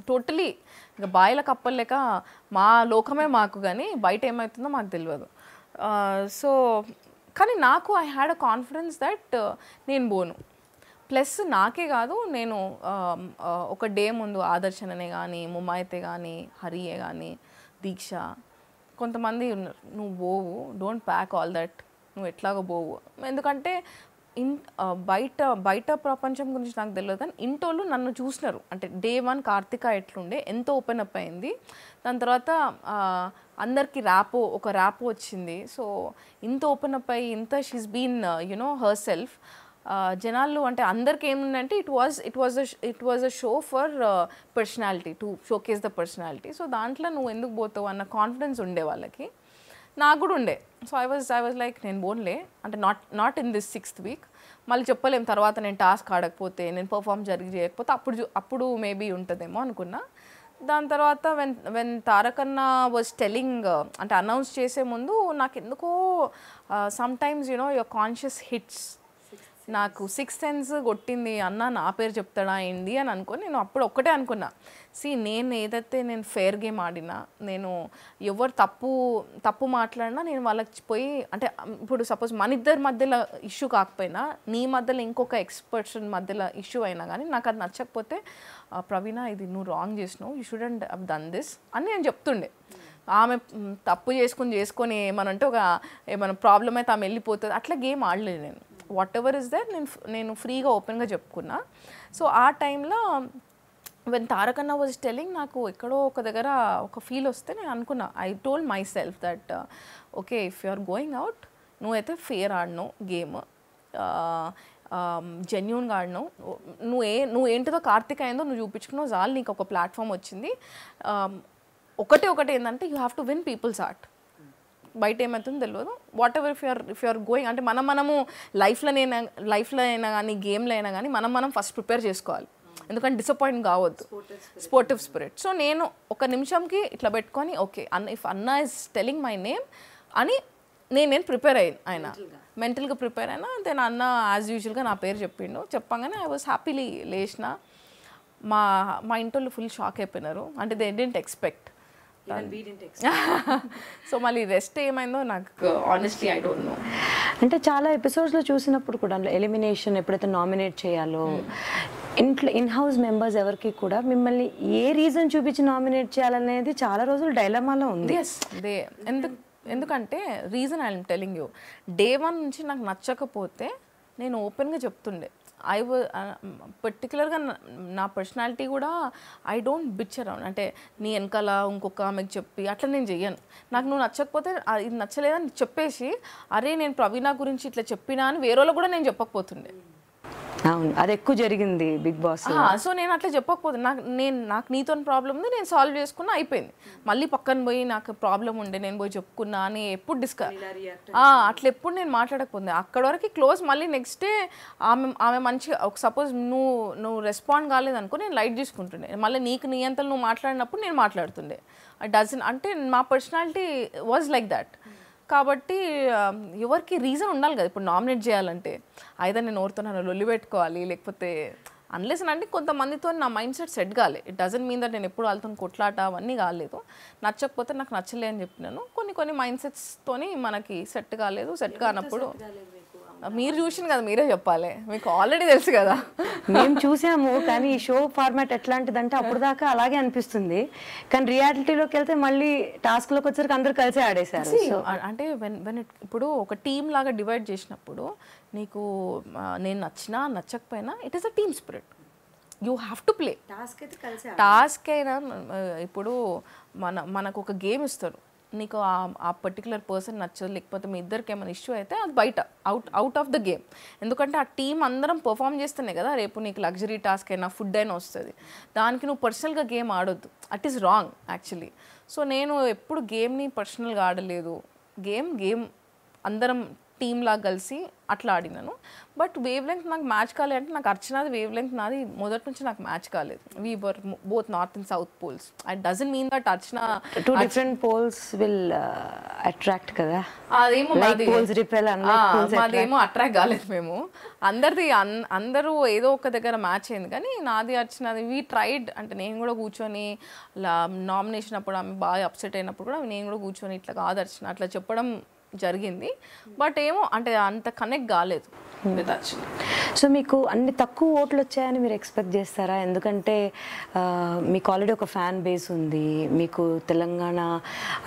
టోటలీ ఇంకా బాయిల కప్పలేక మా లోకమే మాకు, కానీ బయట ఏమవుతుందో మాకు తెలియదు. సో కానీ నాకు I had a confidence that నేను పోను. ప్లస్ నాకే కాదు, నేను ఒక డే ముందు ఆదర్శననే కానీ, ముమ్మాయితే కానీ, హరియే కానీ, దీక్ష కొంతమంది ఉన్నారు, నువ్వు పోవు, డోంట్ ప్యాక్ ఆల్ దట్, నువ్వు ఎట్లాగో పోవు. ఎందుకంటే బయట ప్రపంచం గురించి నాకు తెలియదు, కానీ ఇంటోళ్ళు నన్ను చూసినారు. అంటే డే 1 కార్తిక ఎట్లుండే, ఎంత ఓపెన్ అప్ అయింది, దాని తర్వాత అందరికి ఒక ర్యాపో వచ్చింది. సో ఇంత ఓపెన్ అప్ అయ్యి ఇంత షీస్ బీన్ హర్ సెల్ఫ్. జనాలు అంటే అందరికి ఏముందంటే it was a show for personality, to showcase the personality. So దాంట్లో నువ్వు ఎందుకు పోతావు అన్న కాన్ఫిడెన్స్ ఉండే వాళ్ళకి, నాకు కూడా ఉండే. సో ఐ వాజ్ లైక్ నేను బోన్లే, అంటే not in this 6th week. మళ్ళీ చెప్పలేం తర్వాత నేను టాస్క్ ఆడకపోతే, నేను పర్ఫామ్ చేయకపోతే అప్పుడు మేబీ ఉంటుందేమో అనుకున్నా. దాని తర్వాత వెన్ తారకన్న వాజ్ టెలింగ్, అంటే అనౌన్స్ చేసే ముందు నాకు ఎందుకో some times your conscious hits, నాకు 6th సెన్స్ కొట్టింది, అన్న నా పేరు చెప్తాడా ఏంది అని అనుకొని నేను అప్పుడు ఒక్కటే అనుకున్నా, నేను ఏదైతే నేను ఫెయిర్ గేమ్ ఆడినా, నేను ఎవరు తప్పు మాట్లాడినా నేను వాళ్ళకి పోయి, అంటే ఇప్పుడు సపోజ్ మన ఇద్దరి మధ్యలో ఇష్యూ కాకపోయినా నీ మధ్యలో ఇంకొక ఎక్స్పర్ట్స్ మధ్యలో ఇష్యూ అయినా కానీ నాకు అది నచ్చకపోతే, ప్రవీణ ఇది నువ్వు రాంగ్ చేసినావు, you shouldn't have done this అని నేను చెప్తుండే. ఆమె తప్పు చేసుకొని ఏమనంటే ఏమైనా ప్రాబ్లం అయితే ఆమె వెళ్ళిపోతుంది, అట్లా గేమ్ ఆడలేదు నేను. వాట్ ఎవర్ ఇస్ దట్ నేను ఫ్రీగా ఓపెన్గా చెప్పుకున్నా. సో ఆ టైంలో వెన్ తారకన్న వాజ్ టెలింగ్, నాకు ఎక్కడో ఒక దగ్గర ఒక ఫీల్ వస్తే నేను అనుకున్నా, I told myself that okay, if you are going out, నువ్వైతే ఫేర్ ఆడినావు గేమ్, జెన్యూన్గా ఆడినావు, నువ్వు ఏంటిదో కార్తిక్ అయిందో నువ్వు చూపించుకున్నావు, చాలు, నీకు ఒక ప్లాట్ఫామ్ వచ్చింది. ఒకటి ఏంటంటే you have to win people's heart. బయట ఏమవుతుందో తెలియదు. Whatever if you are going, అంటే మనము లైఫ్లో అయినా కానీ గేమ్లో అయినా కానీ మనం ఫస్ట్ ప్రిపేర్ చేసుకోవాలి, ఎందుకంటే డిసప్పాయింట్ కావద్దు, స్పోర్టివ్ స్పిరిట్. సో నేను ఒక నిమిషంకి ఇట్లా పెట్టుకొని ఓకే ఇఫ్ అన్న ఇస్ టెలింగ్ మై నేమ్ అని నేను ప్రిపేర్ ఆయన మెంటల్గా ప్రిపేర్ అయినా. దెన్ అన్న యాజ్ యూజువల్గా నా పేరు చెప్పంగానే ఐ వాజ్ హ్యాపీలీ లేచిన. మా ఇంట్లో ఫుల్ షాక్ అయిపోయినారు, అంటే దే డిడ్ంట్ ఎక్స్పెక్ట్. సో మళ్ళీ రెస్ట్ ఏమైందో నాకు ఆనెస్ట్లీ ఐ డోంట్ నో. అంటే చాలా ఎపిసోడ్స్లో చూసినప్పుడు కూడా ఎలిమినేషన్ ఎప్పుడైతే నామినేట్ చేయాలో ఇన్ హౌస్ మెంబర్స్ ఎవరికి కూడా మిమ్మల్ని ఏ రీజన్ చూపించి నామినేట్ చేయాలనేది చాలా రోజులు డైలమాలో ఉంది. ఎందుకంటే reason I'm telling you, day 1 నుంచి నాకు నచ్చకపోతే నేను ఓపెన్గా చెప్తుండే. పర్టికులర్గా నా పర్సనాలిటీ కూడా ఐ డోంట్ బిచ్ అరౌండ్, అంటే నీ వెనకాల ఇంకొక ఆమెకు చెప్పి అట్లా నేను చెయ్యను. నాకు నువ్వు నచ్చకపోతే ఇది నచ్చలేదని చెప్పేసి, అరే నేను ప్రవీణ గురించి ఇట్లా చెప్పినా అని వేరే కూడా నేను చెప్పకపోతుండే. అవును, అది ఎక్కువ జరిగింది బిగ్ బాస్. సో నేను అట్లా చెప్పకపోతే నాకు నీతో ప్రాబ్లం ఉంది, నేను సాల్వ్ చేసుకున్నా, అయిపోయింది. మళ్ళీ పక్కన పోయి నాకు ప్రాబ్లం ఉండే నేను పోయి చెప్పుకున్నా అని ఎప్పుడు అట్లా ఎప్పుడు నేను మాట్లాడకపోతే అక్కడ వరకు క్లోజ్. మళ్ళీ నెక్స్ట్ డే ఆమె మంచిగా సపోజ్ నువ్వు రెస్పాండ్ కాలేదనుకో నేను లైట్ తీసుకుంటుండే, మళ్ళీ నీ అంతలో నువ్వు మాట్లాడినప్పుడు నేను మాట్లాడుతుండే. అంటే మా పర్సనాలిటీ వాజ్ లైక్ దట్. కాబట్టి ఎవరికి రీజన్ ఉండాలి కదా ఇప్పుడు నామినేట్ చేయాలంటే. అయితే నేను ఎవరితో నన్ను లొల్లి పెట్టుకోవాలి, లేకపోతే అన్లెస్ అంటే కొంతమందితో నా మైండ్ సెట్ కాలే. ఇట్ డజంట్ మీన్ దట్ నేను ఎప్పుడు వాళ్ళతో కొట్లాట అవన్నీ కాలేదు. నచ్చకపోతే నాకు నచ్చలే అని చెప్పినాను. కొన్ని మైండ్ సెట్స్తోని మనకి సెట్ కాలేదు. సెట్ కానప్పుడు మీరు చూసిన కదా, మీరే చెప్పాలి, మీకు ఆల్రెడీ తెలుసు కదా. మేము చూసాము, కానీ ఈ షో ఫార్మాట్ ఎట్లాంటిదంటే అప్పుడు దాకా అలాగే అనిపిస్తుంది, కానీ రియాలిటీలోకి వెళ్తే మళ్ళీ టాస్క్లోకి వచ్చరికి అందరూ కలిసి ఆడేశారు. అంటే ఇప్పుడు ఒక టీమ్ లాగా డివైడ్ చేసినప్పుడు నీకు నేను నచ్చినా నచ్చకపోయినా it is a team spirit. You have to play. Task అయినా ఇప్పుడు మనకు ఒక గేమ్ ఇస్తారు, నీకు ఆ పర్టికులర్ పర్సన్ నచ్చదు, లేకపోతే మీ ఇద్దరికి ఏమైనా ఇష్యూ అయితే అది బయట అవుట్ ఆఫ్ ద గేమ్. ఎందుకంటే ఆ టీం అందరం పర్ఫామ్ చేస్తేనే కదా రేపు నీకు లగ్జరీ టాస్క్ అయినా ఫుడ్ అయినా వస్తుంది. దానికి నువ్వు పర్సనల్గా గేమ్ ఆడొద్దు, it is wrong actually. So నేను ఎప్పుడు గేమ్ని పర్సనల్గా ఆడలేదు. గేమ్ అందరం టీమ్ లాగా కలిసి అట్లా ఆడినాను. బట్ వేవ్ లెంగ్త్ నాకు మ్యాచ్ కాలేదు అంటే నాకు అర్చనాది వేవ్ లెంగ్త్ నాది మొదటి నుంచి నాకు మ్యాచ్ కాలేదు. We were both north and south poles. It doesn't mean that Archana two different poles will attract కదా. అదేమో మాదేమో అట్రాక్ట్ కాలేదు మేము. అందరూ ఏదో ఒక దగ్గర మ్యాచ్ అయింది, కానీ నాది అర్చనది వీ ట్రైడ్. అంటే నేను కూడా కూర్చొని నామినేషన్ అప్పుడు ఆమె బాగా అప్సెట్ అయినప్పుడు కూడా నేను కూడా కూర్చొని ఇట్లా కాదు అర్చన అట్లా చెప్పడం జరిగింది. బట్ ఏమో అంటే అంత కనెక్ట్ కాలేదు. సో మీకు అన్ని తక్కువ ఓట్లు వచ్చాయని మీరు ఎక్స్పెక్ట్ చేస్తారా? ఎందుకంటే మీకు ఆల్రెడీ ఒక ఫ్యాన్ బేస్ ఉంది, మీకు తెలంగాణ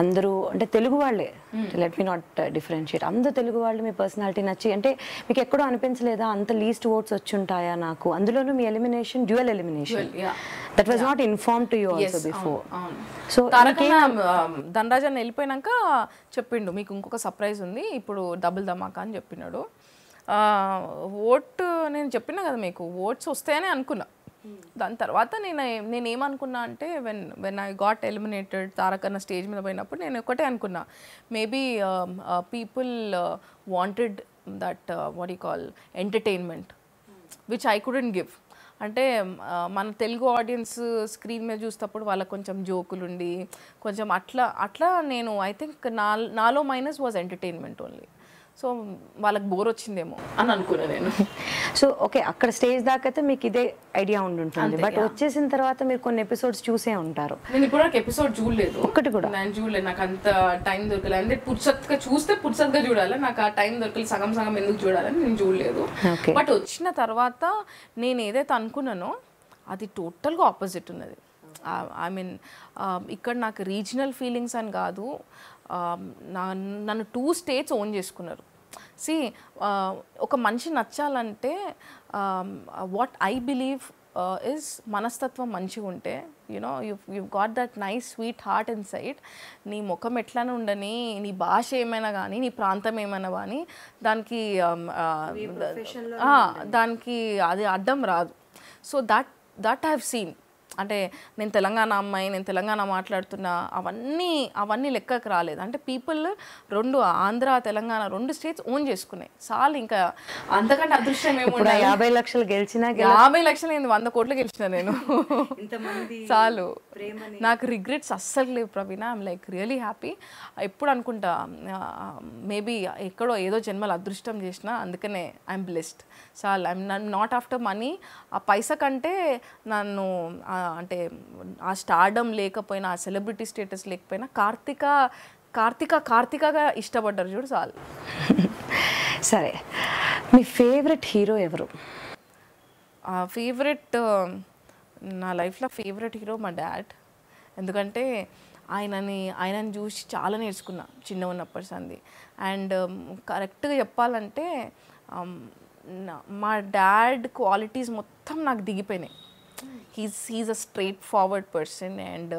అందరూ అంటే తెలుగు వాళ్ళే, లెట్ మీ నాట్ డిఫరెన్షియేట్, అందరూ తెలుగు వాళ్ళు మీ పర్సనాలిటీ నచ్చి అంటే మీకు ఎక్కడో అనిపించలేదా అంత లీస్ట్ ఓట్స్ వచ్చి ఉంటాయా నాకు? అందులోనూ మీ elimination dual elimination, that was not inform to you also before. So Dhanraj అని వెళ్ళిపోయినాక చెప్పిండు మీకు ఇంకొక సర్ప్రైజ్ ఉంది ఇప్పుడు డబుల్ ధమాకా అని చెప్పినాడు. ఓట్ నేను చెప్పినా కదా మీకు ఓట్స్ వస్తాయని అనుకున్నా. దాని తర్వాత నేనేమనుకున్నా అంటే వెన్ ఐ గాట్ ఎలిమినేటెడ్ తారకన్న స్టేజ్ మీద పోయినప్పుడు నేను ఒకటే అనుకున్నా, maybe people wanted that what you call entertainment which I couldn't give. అంటే మన తెలుగు ఆడియన్స్ స్క్రీన్ మీద చూసేటప్పుడు వాళ్ళకి కొంచెం జోకులుండి కొంచెం అట్లా నేను ఐ థింక్ నాలో minus was entertainment only. So వాళ్ళకి బోర్ వచ్చిందేమో అని అనుకున్నా నేను. సో ఓకే, అక్కడ స్టేజ్ దాకా అయితే మీకు ఇదే ఐడియా ఉంటుంది, బట్ వచ్చేసిన తర్వాత మీరు కొన్ని ఎపిసోడ్స్ చూసే ఉంటారు. నేను ఇప్పుడు నాకు ఎపిసోడ్ చూడలేదు, ఒక్కటి కూడా నేను చూడలేదు. నాకు అంత టైం దొరకలేదు. అంటే పుర్సత్గా చూస్తే పుర్సత్గా చూడాలి, నాకు ఆ టైం దొరకలేదు. సగం సగం ఎందుకు చూడాలని నేను చూడలేదు. బట్ వచ్చిన తర్వాత నేను ఏదైతే అనుకున్నానో అది టోటల్గా ఆపోజిట్ ఉన్నది. ఐ మీన్ ఇక్కడ నాకు రీజనల్ ఫీలింగ్స్ అని కాదు, నన్ను 2 states ఓన్ చేసుకున్నారు. సి ఒక మనిషి నచ్చాలంటే వాట్ ఐ బిలీవ్ ఇస్ మనస్తత్వం మంచిగా ఉంటే, you know you got that nice sweet heart in side. నీ ముఖం ఎట్లనే ఉండని, నీ భాష ఏమైనా కానీ, నీ ప్రాంతం ఏమైనా కానీ దానికి అది అడ్డం రాదు. So that I have seen. అంటే నేను తెలంగాణ అమ్మాయి, నేను తెలంగాణ మాట్లాడుతున్నా, అవన్నీ లెక్కకు రాలేదు. అంటే people 2 Andhra Telangana 2 states own చేసుకున్నాయి. చాలు, ఇంకా అంతకంటే అదృష్టం ఏమో. 50 లక్షలు గెలిచినా 50 లక్షలు ఏంది, 100 కోట్లు గెలిచిన నేను. చాలు, నాకు రిగ్రెట్స్ అస్సలు లేవు Praveena. I'm like really happy. ఎప్పుడు అనుకుంటా మేబీ ఎక్కడో ఏదో జన్మలు అదృష్టం చేసిన, అందుకనే ఐఎమ్ బ్లెస్డ్. చాలు, ఐఎమ్ నాట్ ఆఫ్టర్ మనీ. ఆ పైసా కంటే నన్ను అంటే ఆ స్టార్డమ్ లేకపోయినా, ఆ సెలబ్రిటీ స్టేటస్ లేకపోయినా కార్తికగా ఇష్టపడ్డారు చూడు, చాలు. సరే, మీ ఫేవరెట్ హీరో ఎవరు? నా లైఫ్లో ఫేవరెట్ హీరో మా డాడ్. ఎందుకంటే ఆయనని చూసి చాలా నేర్చుకున్నా చిన్న ఉన్నప్పటి సంది. అండ్ కరెక్ట్గా చెప్పాలంటే మా డాడ్ క్వాలిటీస్ మొత్తం నాకు దిగిపోయినాయి. he's a straightforward person, and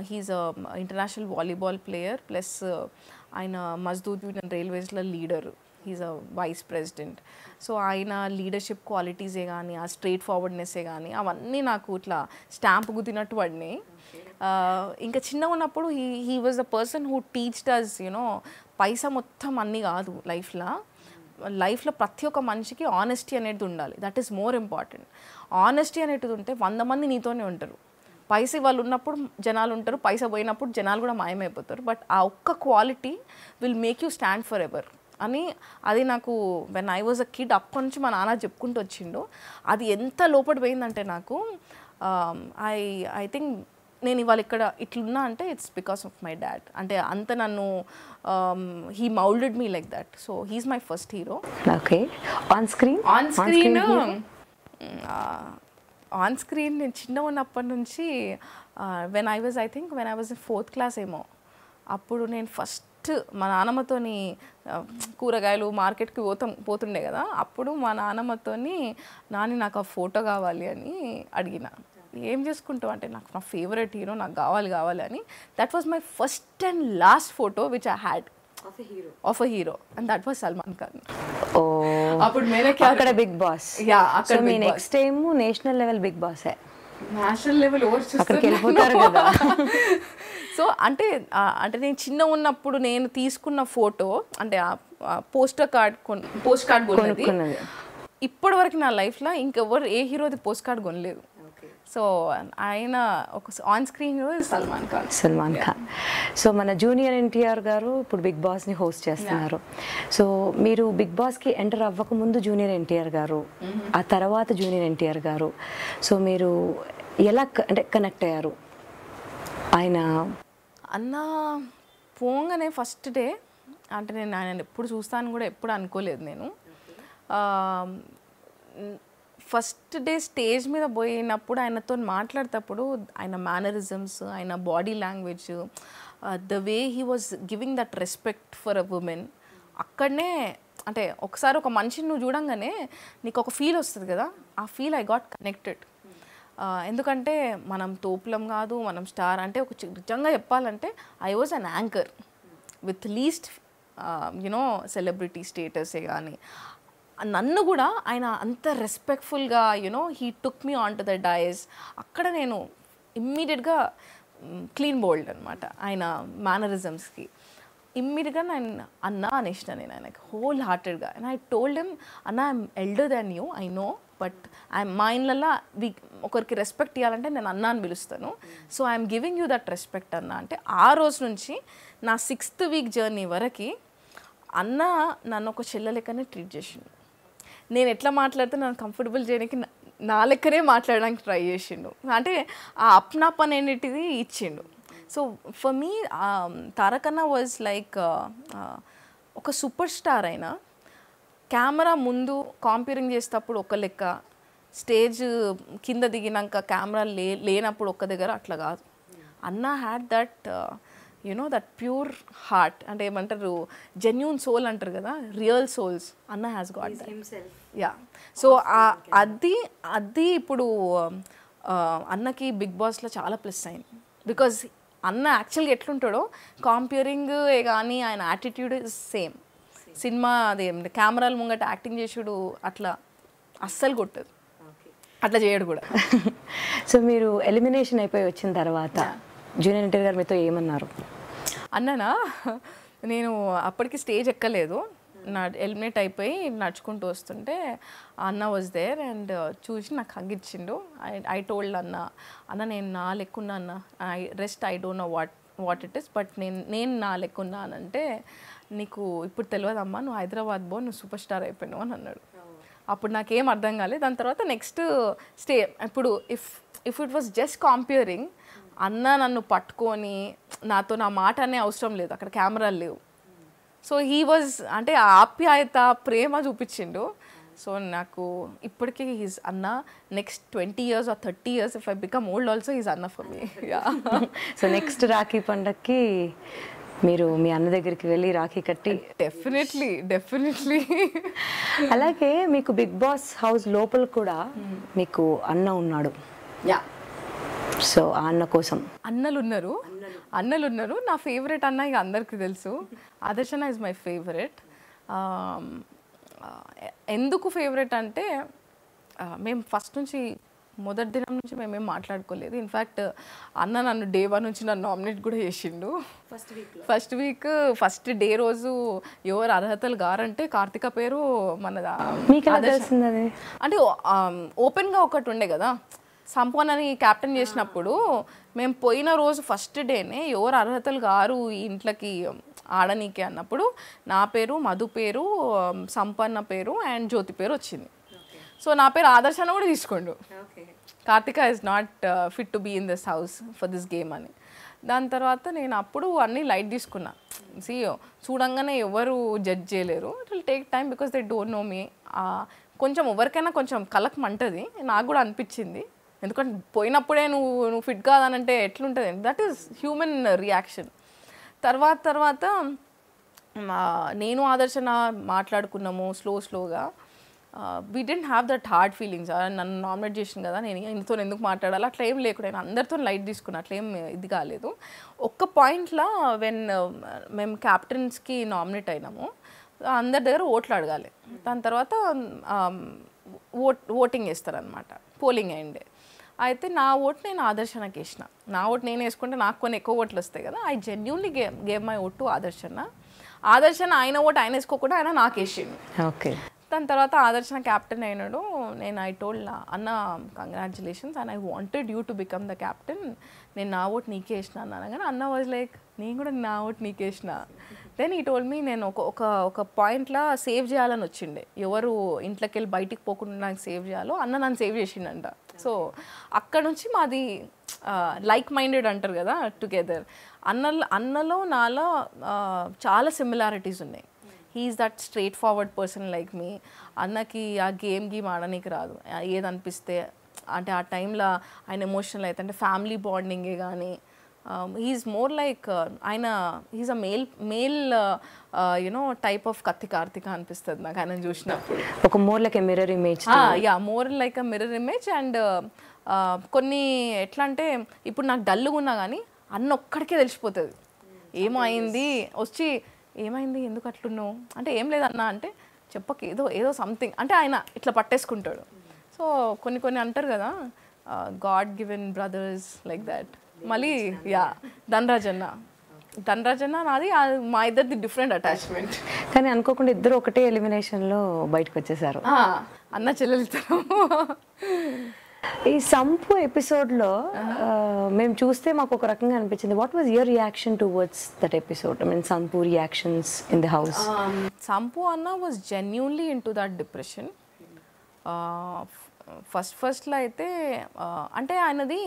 he's a international volleyball player, plus ఆయన మజ్దూద్ యూనియన్ రైల్వేస్లో leader. He's a vice president. So ఆయన లీడర్షిప్ క్వాలిటీసే కానీ, ఆ స్ట్రైట్ ఫార్వర్డ్నెస్సే కానీ, అవన్నీ నాకు ఇట్లా స్టాంప్ గుద్దినట్టు పడినాయి. ఇంకా చిన్నగా ఉన్నప్పుడు he was the person who టీచ్డ్ అస్, యూనో, పైసా మొత్తం అన్నీ కాదు లైఫ్లో ప్రతి ఒక్క మనిషికి ఆనెస్టీ అనేది ఉండాలి. That is more important. Honesty అనేది ఉంటే 100 మంది నీతోనే ఉంటారు. పైసా వాళ్ళు ఉన్నప్పుడు జనాలు ఉంటారు, పైసా పోయినప్పుడు జనాలు కూడా మాయమైపోతారు. బట్ ఆ ఒక్క quality will make you stand for ever అని, అది నాకు when I was a kid అప్పటి నుంచి మా నాన్న చెప్పుకుంటూ వచ్చిండు. అది ఎంత లోపడి పోయిందంటే నాకు ఐ థింక్ నేను ఇవాళ ఇక్కడ ఇట్లున్నా అంటే it's because of my dad. అంటే అంత నన్ను he moulded me like that. So he's my first hero. Okay. On screen on screen నేను చిన్న ఉన్నప్పటి నుంచి when I was in 4th class ఏమో, అప్పుడు నేను ఫస్ట్ మా నాన్నమ్మతోని కూరగాయలు మార్కెట్కి పోతుండే కదా, అప్పుడు మా నాన్నమ్మతోని నాని నాకు ఆ ఫోటో కావాలి అని అడిగిన. ఏం చేసుకుంటావు అంటే నాకు నా ఫేవరెట్ హీరో నాకు కావాలి అని. That was my first and last photo which I had of a hero and that was Salman Khan. అప్పుడు అక్కడ బిగ్ బాస్. అక్కడ మీ next time national level Bigg Boss. National level అక్కడికి వెళ్ళిపోతారు కదా. సో అంటే నేను చిన్న ఉన్నప్పుడు నేను తీసుకున్న ఫోటో అంటే పోస్ట్ కార్డ్ కొన్నది. ఇప్పటి వరకు నా లైఫ్లో ఇంకెవరు ఏ హీరోది పోస్ట్ కార్డ్ కొనలేదు. సో ఆయన ఒక on screen hero Salman Khan. So మన జూనియర్ ఎన్టీఆర్ గారు ఇప్పుడు బిగ్ బాస్ని హోస్ట్ చేస్తున్నారు. సో మీరు బిగ్ బాస్కి ఎంటర్ అవ్వకముందు జూనియర్ ఎన్టీఆర్ గారు, ఆ తర్వాత జూనియర్ ఎన్టీఆర్ గారు. సో మీరు ఎలా అంటే కనెక్ట్ అయ్యారు? ఆయన అన్న పోగానే ఫస్ట్ డే అంటే నేను ఆయన ఎప్పుడు చూస్తాను కూడా ఎప్పుడు అనుకోలేదు. నేను ఫస్ట్ డే స్టేజ్ మీద పోయినప్పుడు ఆయనతో మాట్లాడేటప్పుడు ఆయన మేనరిజమ్స్, ఆయన body language, the way he was giving that respect for a women, అక్కడనే అంటే ఒకసారి ఒక మనిషిని నువ్వు చూడంగానే నీకు ఒక ఫీల్ వస్తుంది కదా, ఆ ఫీల్ ఐ గాట్ కనెక్టెడ్. ఎందుకంటే మనం తోపులం కాదు, మనం స్టార్. అంటే ఒక నిజంగా చెప్పాలంటే I was an anchor with least celebrity స్టేటసే. కానీ నన్ను కూడా ఆయన అంత రెస్పెక్ట్ఫుల్గా he took me on to the dais. అక్కడ నేను ఇమ్మీడియట్గా క్లీన్ బోల్డ్ అనమాట ఆయన మేనరిజమ్స్కి. ఇమ్మీడియట్గా నేను అన్నా అనేసిన నేను ఆయనకి హోల్ హార్టెడ్గా. అండ్ ఐ టోల్డ్ హిమ్, అన్న I'm elder than you, I know, but మా ఇండ్లలో ఒకరికి రెస్పెక్ట్ ఇవ్వాలంటే నేను అన్న అని పిలుస్తాను. So I'm giving you that respect అన్న. అంటే ఆ రోజు నుంచి నా 6th week జర్నీ వరకు అన్న నన్ను ఒక చెల్ల లెక్కనే ట్రీట్ చేసిండు. నేను ఎట్లా మాట్లాడితే నన్ను కంఫర్టబుల్ చేయడానికి నా లెక్కనే మాట్లాడడానికి ట్రై చేసిండు. అంటే ఆ అప్నాప్ అనేటిది ఇచ్చిండు. సో ఫర్ మీ తారక్ అన్న వాజ్ లైక్ ఒక సూపర్ స్టార్. అయినా కెమెరా ముందు కాంప్యూరింగ్ చేసేటప్పుడు ఒక లెక్క, స్టేజ్ కింద దిగినాక కెమెరా లేనప్పుడు ఒక్క దగ్గర అట్లా కాదు. అన్న had that that pure heart, అంటే ఏమంటారు జెన్యూన్ సోల్ అంటారు కదా, రియల్ సోల్స్. అన్న has got that. Yeah. So అది ఇప్పుడు అన్నకి బిగ్ బాస్లో చాలా ప్లస్ అయింది. బికాజ్ అన్న యాక్చువల్గా ఎట్లుంటాడో కాంప్యూరింగ్ కానీ ఆయన యాటిట్యూడ్ సేమ్. సినిమా అదే కెమెరాల ముంగట యాక్టింగ్ చేసుడు అట్లా అస్సలు కొట్టదు, అట్లా చేయడు కూడా. సో మీరు ఎలిమినేషన్ అయిపోయి వచ్చిన తర్వాత జూనియర్ ఎన్టీఆర్ గారు మీతో ఏమన్నారు? అన్ననా నేను అప్పటికి స్టేజ్ ఎక్కలేదు, నా ఎలిమినేట్ అయిపోయి నడుచుకుంటూ వస్తుంటే అన్న వాజ్ దేర్ అండ్ చూసి నాకు హగ్ ఇచ్చిండు. ఐ టోల్డ్ అన్న నేను నా లెక్కున్నా అన్న, I don't know what it is, but నేను నా లెక్కున్నానంటే నీకు ఇప్పుడు తెలియదమ్మా, నువ్వు హైదరాబాద్ నువ్వు సూపర్ స్టార్ అయిపోయినావు అని అన్నాడు. అప్పుడు నాకేం అర్థం కాలేదు. దాని తర్వాత నెక్స్ట్ ఇప్పుడు ఇఫ్ ఇట్ వాజ్ జస్ట్ కాంప్యూరింగ్, అన్న నన్ను పట్టుకొని నాతో నా మాట అనే అవసరం లేదు, అక్కడ కెమెరాలు లేవు. సో హీ వాజ్ అంటే ఆప్యాయత ప్రేమ చూపించిండు. సో నాకు ఇప్పటికీ హీస్ అన్న. Next 20 years or 30 years if I become old also he's అన్న for me. So next Rakhi పండగకి మీరు మీ అన్న దగ్గరికి వెళ్ళి రాఖీ కట్టి? డెఫినెట్లీ. అలాగే మీకు బిగ్ బాస్ హౌస్ లోపల కూడా మీకు అన్న ఉన్నాడు. యా. సో ఆ అన్న కోసం అన్నలు ఉన్నారు. నా ఫేవరెట్ అన్న ఇక అందరికీ తెలుసు, ఆదర్శన ఇస్ మై ఫేవరెట్. ఎందుకు ఫేవరెట్ అంటే మేము ఫస్ట్ నుంచి మొదటి దినం నుంచి మేమేం మాట్లాడుకోలేదు. ఇన్ఫ్యాక్ట్ అన్న నన్ను డే 1 నుంచి నన్ను నామినేట్ కూడా చేసిండు. ఫస్ట్ డే రోజు ఎవరు అర్హతలు గారంటే కార్తిక పేరు మన అంటే ఓపెన్గా ఒకటి ఉండే కదా, సంపన్నని క్యాప్టెన్ చేసినప్పుడు మేము పోయిన రోజు ఫస్ట్ డేనే ఎవరు అర్హతలు గారు ఈ ఇంట్లోకి ఆడనీకి అన్నప్పుడు నా పేరు, మధు పేరు, సంపన్న పేరు అండ్ జ్యోతి పేరు వచ్చింది. సో నా పేరు ఆదర్శ్ అని కూడా తీసుకోండు. Karthika is not fit to be in this house for this game అని. దాని తర్వాత నేను అప్పుడు అన్నీ లైట్ తీసుకున్నా. చూడంగానే ఎవరు జడ్జ్ చేయలేరు, it will take time because they don't know me. కొంచెం ఎవరికైనా కొంచెం కలకమంటది, నాకు కూడా అనిపించింది. ఎందుకంటే పోయినప్పుడే నువ్వు ఫిట్ కాదనంటే ఎట్లుంటుంది, దట్ ఈస్ హ్యూమన్ రియాక్షన్. తర్వాత నేను ఆదర్శన మాట్లాడుకున్నాము స్లోగా. We didn't have that hard feelings. నన్ను నామినేట్ చేసింది కదా, నేను ఇంతో ఎందుకు మాట్లాడాలి అట్లా ఏం లేకుండా నేను అందరితో లైట్ తీసుకున్నా, అట్లా ఏం ఇది కాలేదు. ఒక్క పాయింట్లో మేము క్యాప్టెన్స్కి నామినేట్ అయినాము, అందరి దగ్గర ఓట్లు అడగాలి. దాని తర్వాత ఓటింగ్ వేస్తారనమాట, పోలింగ్ అయ్యిండే. అయితే నా ఓటు నేను ఆదర్శనకి వేసిన. నా ఓటు నేను వేసుకుంటే నాకు కొన్ని ఎక్కువ ఓట్లు వస్తాయి కదా. I genuinely gave my vote ఆదర్శన. ఆయన ఓటు ఆయన వేసుకోకుండా ఆయన నాకు వేసిండు. ఓకే. దాని తర్వాత ఆదర్శన క్యాప్టెన్ అయినాడు. నేను ఐ టోల్డ్ అన్న congratulations and I wanted you to become the captain, నేను నా ఓటు నీకే వేసిన అన్నాను. కానీ అన్న వాజ్ లైక్ నేను కూడా నా ఓటు నీకే వేసిన. దెన్ ఈ టోల్డ్ మీ నేను ఒక పాయింట్లో సేవ్ చేయాలని వచ్చిండే, ఎవరు ఇంట్లోకి వెళ్ళి బయటికి పోకుండా నాకు సేవ్ చేయాలో అన్న నన్ను సేవ్ చేసిండంట. సో అక్కడ నుంచి మాది లైక్ మైండెడ్ అంటారు కదా, టుగెదర్. అన్నలో నాలో చాలా సిమిలారిటీస్ ఉన్నాయి. He's that straight forward person like me. అన్నకి ఆ గేమ్ ఆడనీకి రాదు, ఏది అనిపిస్తే అంటే ఆ టైంలో ఆయన ఎమోషనల్ అయితే అంటే ఫ్యామిలీ బాండింగే కానీ హీఈస్ మోర్ లైక్ ఆయన he's a male you know type of Kathi Karthika అనిపిస్తుంది నాకు ఆయన చూసినప్పుడు. ఒక more like a mirror image. Yeah, more like a mirror image. And కొన్ని ఎట్లా అంటే ఇప్పుడు నాకు డల్గా ఉన్నా కానీ అన్న ఒక్కడికే తెలిసిపోతుంది ఏమో అయింది, వచ్చి ఏమైంది ఎందుకు అట్లున్నావు అంటే ఏం లేదన్నా అంటే చెప్పకి ఏదో సంథింగ్ అంటే ఆయన ఇట్లా పట్టేసుకుంటాడు. సో కొన్ని అంటారు కదా God given brothers like that. మళ్ళీ యా ధనరాజ్ అన్న నాది మా ఇద్దరిది డిఫరెంట్ అటాచ్మెంట్. కానీ అనుకోకుండా ఇద్దరు ఒకటే ఎలిమినేషన్లో బయటకు వచ్చేసారు, అన్న చెల్లెలుతారు. ఈ సంపు ఎపిసోడ్లో మేము చూస్తే మాకు ఒక రకంగా అనిపించింది. What was your reaction towards that episode? I mean Sampu reactions in the house. Sampu అన్న was genuinely in to that depression. ఫస్ట్లో అయితే అంటే ఆయనది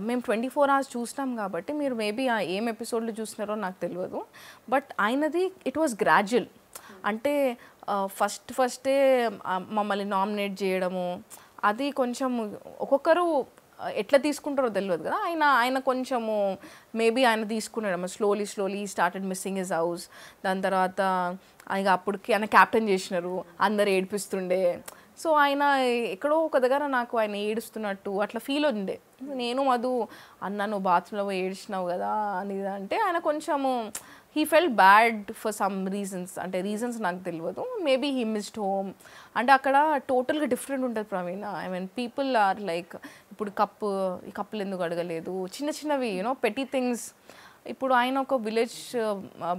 మేము 24 hours చూసినాం కాబట్టి మీరు మేబీ ఏం ఎపిసోడ్లు చూసినారో నాకు తెలియదు. బట్ ఆయనది ఇట్ వాజ్ గ్రాడ్యువల్. అంటే ఫస్టే మమ్మల్ని నామినేట్ చేయడము అది కొంచెం ఒక్కొక్కరు ఎట్లా తీసుకుంటారో తెలియదు కదా. ఆయన కొంచెము మేబీ ఆయన తీసుకున్నాడు slowly started missing his house. దాని తర్వాత ఇక అప్పటికి ఆయన క్యాప్టెన్ చేసినారు, అందరు ఏడిపిస్తుండే. సో ఆయన ఎక్కడో ఒక దగ్గర నాకు ఆయన ఏడుస్తున్నట్టు అట్లా ఫీల్ ఉండే. నేను మధు అన్న నువ్వు బాత్రూంలో పోయి ఏడ్చినావు కదా అని అంటే ఆయన కొంచెము he felt bad for some reasons. అంటే రీజన్స్ నాకు తెలియదు, మేబీ హీ మిస్డ్ హోమ్. అంటే అక్కడ టోటల్గా డిఫరెంట్ ఉంటుంది Praveena. I mean people are like ఇప్పుడు ఈ కప్పులు ఎందుకు అడగలేదు, చిన్నవి యూనో పెటీ థింగ్స్. ఇప్పుడు ఆయన ఒక విలేజ్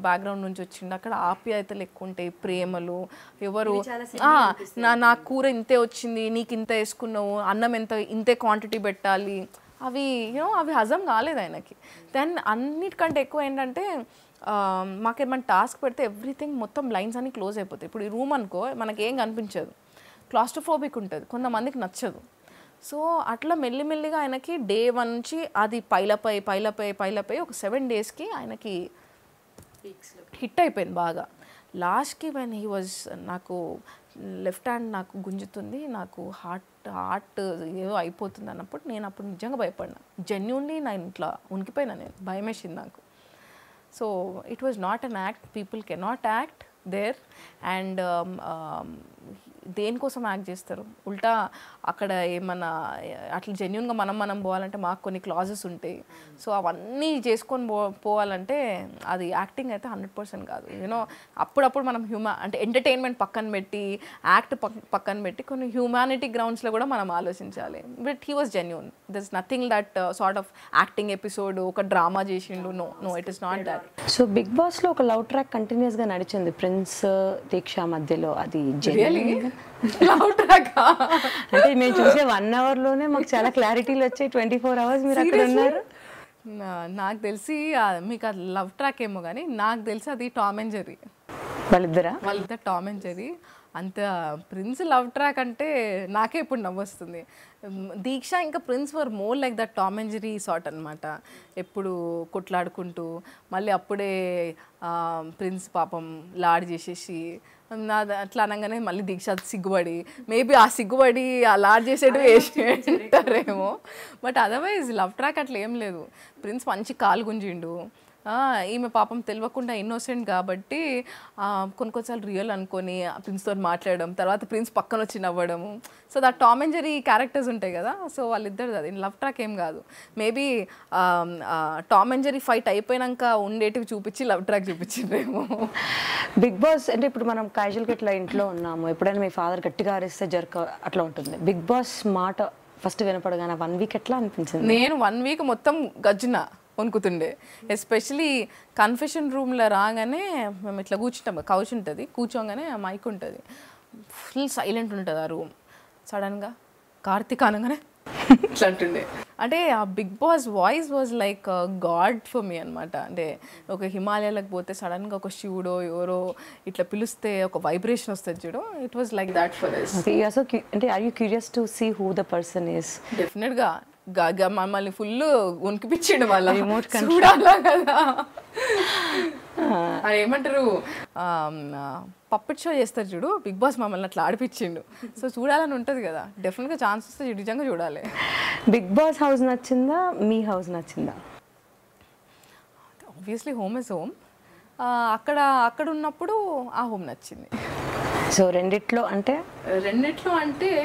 బ్యాక్గ్రౌండ్ నుంచి వచ్చిండు, అక్కడ ఆప్యాయతలు ఎక్కువ ఉంటాయి, ప్రేమలు. ఎవరు నా కూర ఇంతే వచ్చింది, నీకు ఇంత వేసుకున్నావు, అన్నం ఇంతే క్వాంటిటీ పెట్టాలి, అవి యూనో అవి హజం కాలేదు ఆయనకి. దెన్ అన్నిటికంటే ఎక్కువ ఏంటంటే మాకేమైనా టాస్క్ పెడితే ఎవ్రీథింగ్ మొత్తం లైన్స్ అన్ని క్లోజ్ అయిపోతాయి. ఇప్పుడు ఈ రూమ్ అనుకో మనకేం కనిపించదు, క్లాస్ట్రోఫోబిక్ ఉంటుంది, కొంతమందికి నచ్చదు. సో అట్లా మెల్లిమెల్లిగా ఆయనకి డే 1 నుంచి అది పైలపై ఒక 7 daysకి ఆయనకి హిట్ అయిపోయింది బాగా. లాస్ట్కి వెన్ హీ వాజ్ నాకు లెఫ్ట్ హ్యాండ్ నాకు గుంజుతుంది, నాకు హార్ట్ ఏదో అయిపోతుంది అన్నప్పుడు నేను అప్పుడు నిజంగా భయపడినా. జెన్యూన్లీ నేను ఇట్లా ఉనికిపోయినా, నేను భయం వేసింది నాకు. So it was not an act, people cannot act there. And దేనికోసం యాక్ట్ చేస్తారు ఉల్టా అక్కడ ఏమన్నా అట్లా జెన్యూన్గా మనం పోవాలంటే మాకు కొన్ని క్లాజెస్ ఉంటాయి. సో అవన్నీ చేసుకొని పోవాలంటే అది యాక్టింగ్ అయితే 100% కాదు. యూనో అప్పుడప్పుడు మనం అంటే ఎంటర్టైన్మెంట్ పక్కన పెట్టి యాక్ట్ పక్కన పెట్టి కొన్ని హ్యూమానిటీ గ్రౌండ్స్లో కూడా మనం ఆలోచించాలి. But he was genuine. There is nothing that sort of acting episode ఒక డ్రామా చేసిండు. No it is not that. So big బాస్లో ఒక లవ్ ట్రాక్ కంటిన్యూస్గా నడిచింది ప్రిన్స్ దీక్ష మధ్యలో. అది అంటే మేము చూసే 1 hourలోనే మాకు చాలా క్లారిటీలు వచ్చాయి. 24 hours మీరు అక్కడ ఉన్నారు. నాకు తెలిసి మీకు అది లవ్ ట్రాక్ ఏమో కానీ నాకు తెలిసి అది టామ్ అండ్ జెర్రీ. వాళ్ళిద్దరు టామ్ అండ్ జెర్రీ. అంత ప్రిన్స్ లవ్ ట్రాక్ అంటే నాకే ఇప్పుడు నవ్వొస్తుంది. దీక్ష ఇంకా prince were more like that Tom and Jerry sort అనమాట. ఎప్పుడు కొట్లాడుకుంటూ మళ్ళీ అప్పుడే ప్రిన్స్ పాపం లాడ్ చేసేసి అట్లా అనగానే మళ్ళీ దీక్ష సిగ్గుపడి మేబీ ఆ సిగ్గుపడి ఆ లాడ్ చేసేట్టు వేసేటారేమో. బట్ అదర్వైజ్ లవ్ ట్రాక్ అట్లా ఏం లేదు. ప్రిన్స్ మంచి కాలు గుంజిండు, ఈమె పాపం తెలియకుండా ఇన్నోసెంట్ కాబట్టి కొన్నిసార్లు రియల్ అనుకొని ప్రిన్స్తో మాట్లాడడం, తర్వాత ప్రిన్స్ పక్కన వచ్చి నవ్వడము. So that Tom and Jerry characters ఉంటాయి కదా, సో వాళ్ళిద్దరు అది లవ్ ట్రాక్ ఏం కాదు. Maybe Tom and Jerry fight అయిపోయినాక ఉండేటివి చూపించి లవ్ ట్రాక్ చూపించిండ్రేమో. బిగ్ బాస్ అంటే ఇప్పుడు మనం క్యాజువల్గా ఇట్లా ఇంట్లో ఉన్నాము, ఎప్పుడైనా మీ ఫాదర్ గట్టిగా అరిస్తే అట్లా ఉంటుంది. బిగ్ బాస్ మాట ఫస్ట్ వినపడగానే 1 వీక్ ఎట్లా అనిపించింది? నేను 1 వీక్ మొత్తం గజ్జున వణుకుతుండే. ఎస్పెషలీ కన్ఫెషన్ రూమ్లో రాగానే మేము ఇట్లా కూర్చుంటాం, కౌచ్ ఉంటుంది, కూర్చోగానే మైక్ ఉంటుంది, ఫుల్ సైలెంట్ ఉంటుంది ఆ రూమ్. సడన్గా కార్తీక్ అనగానే ఇట్లా అంటుండే. అంటే ఆ big boss voice was like god for me అనమాట. అంటే ఒక హిమాలయాలకు పోతే సడన్గా ఒక శివుడో ఎవరో ఇట్లా పిలిస్తే ఒక వైబ్రేషన్ వస్తుంది చూడు, it was like that for us. అంటే are you curious to see who the person is? డెఫినెట్గా మమ్మల్ని ఫుల్ వణికిపించిండు వాళ్ళ చూడాలా కదా. అది ఏమంటారు పప్పెట్ షో చేస్తారు చూడు, బిగ్ బాస్ మమ్మల్ని అట్లా ఆడిపించిండు. సో చూడాలని ఉంటుంది కదా, డెఫినెట్గా ఛాన్స్ వస్తే నిజంగా చూడాలి. బిగ్ బాస్ హౌస్ నచ్చిందా, మీ హౌస్ నచ్చిందా? Obviously home is home. అక్కడ ఉన్నప్పుడు ఆ హోమ్ నచ్చింది. సో రెండిట్లో అంటే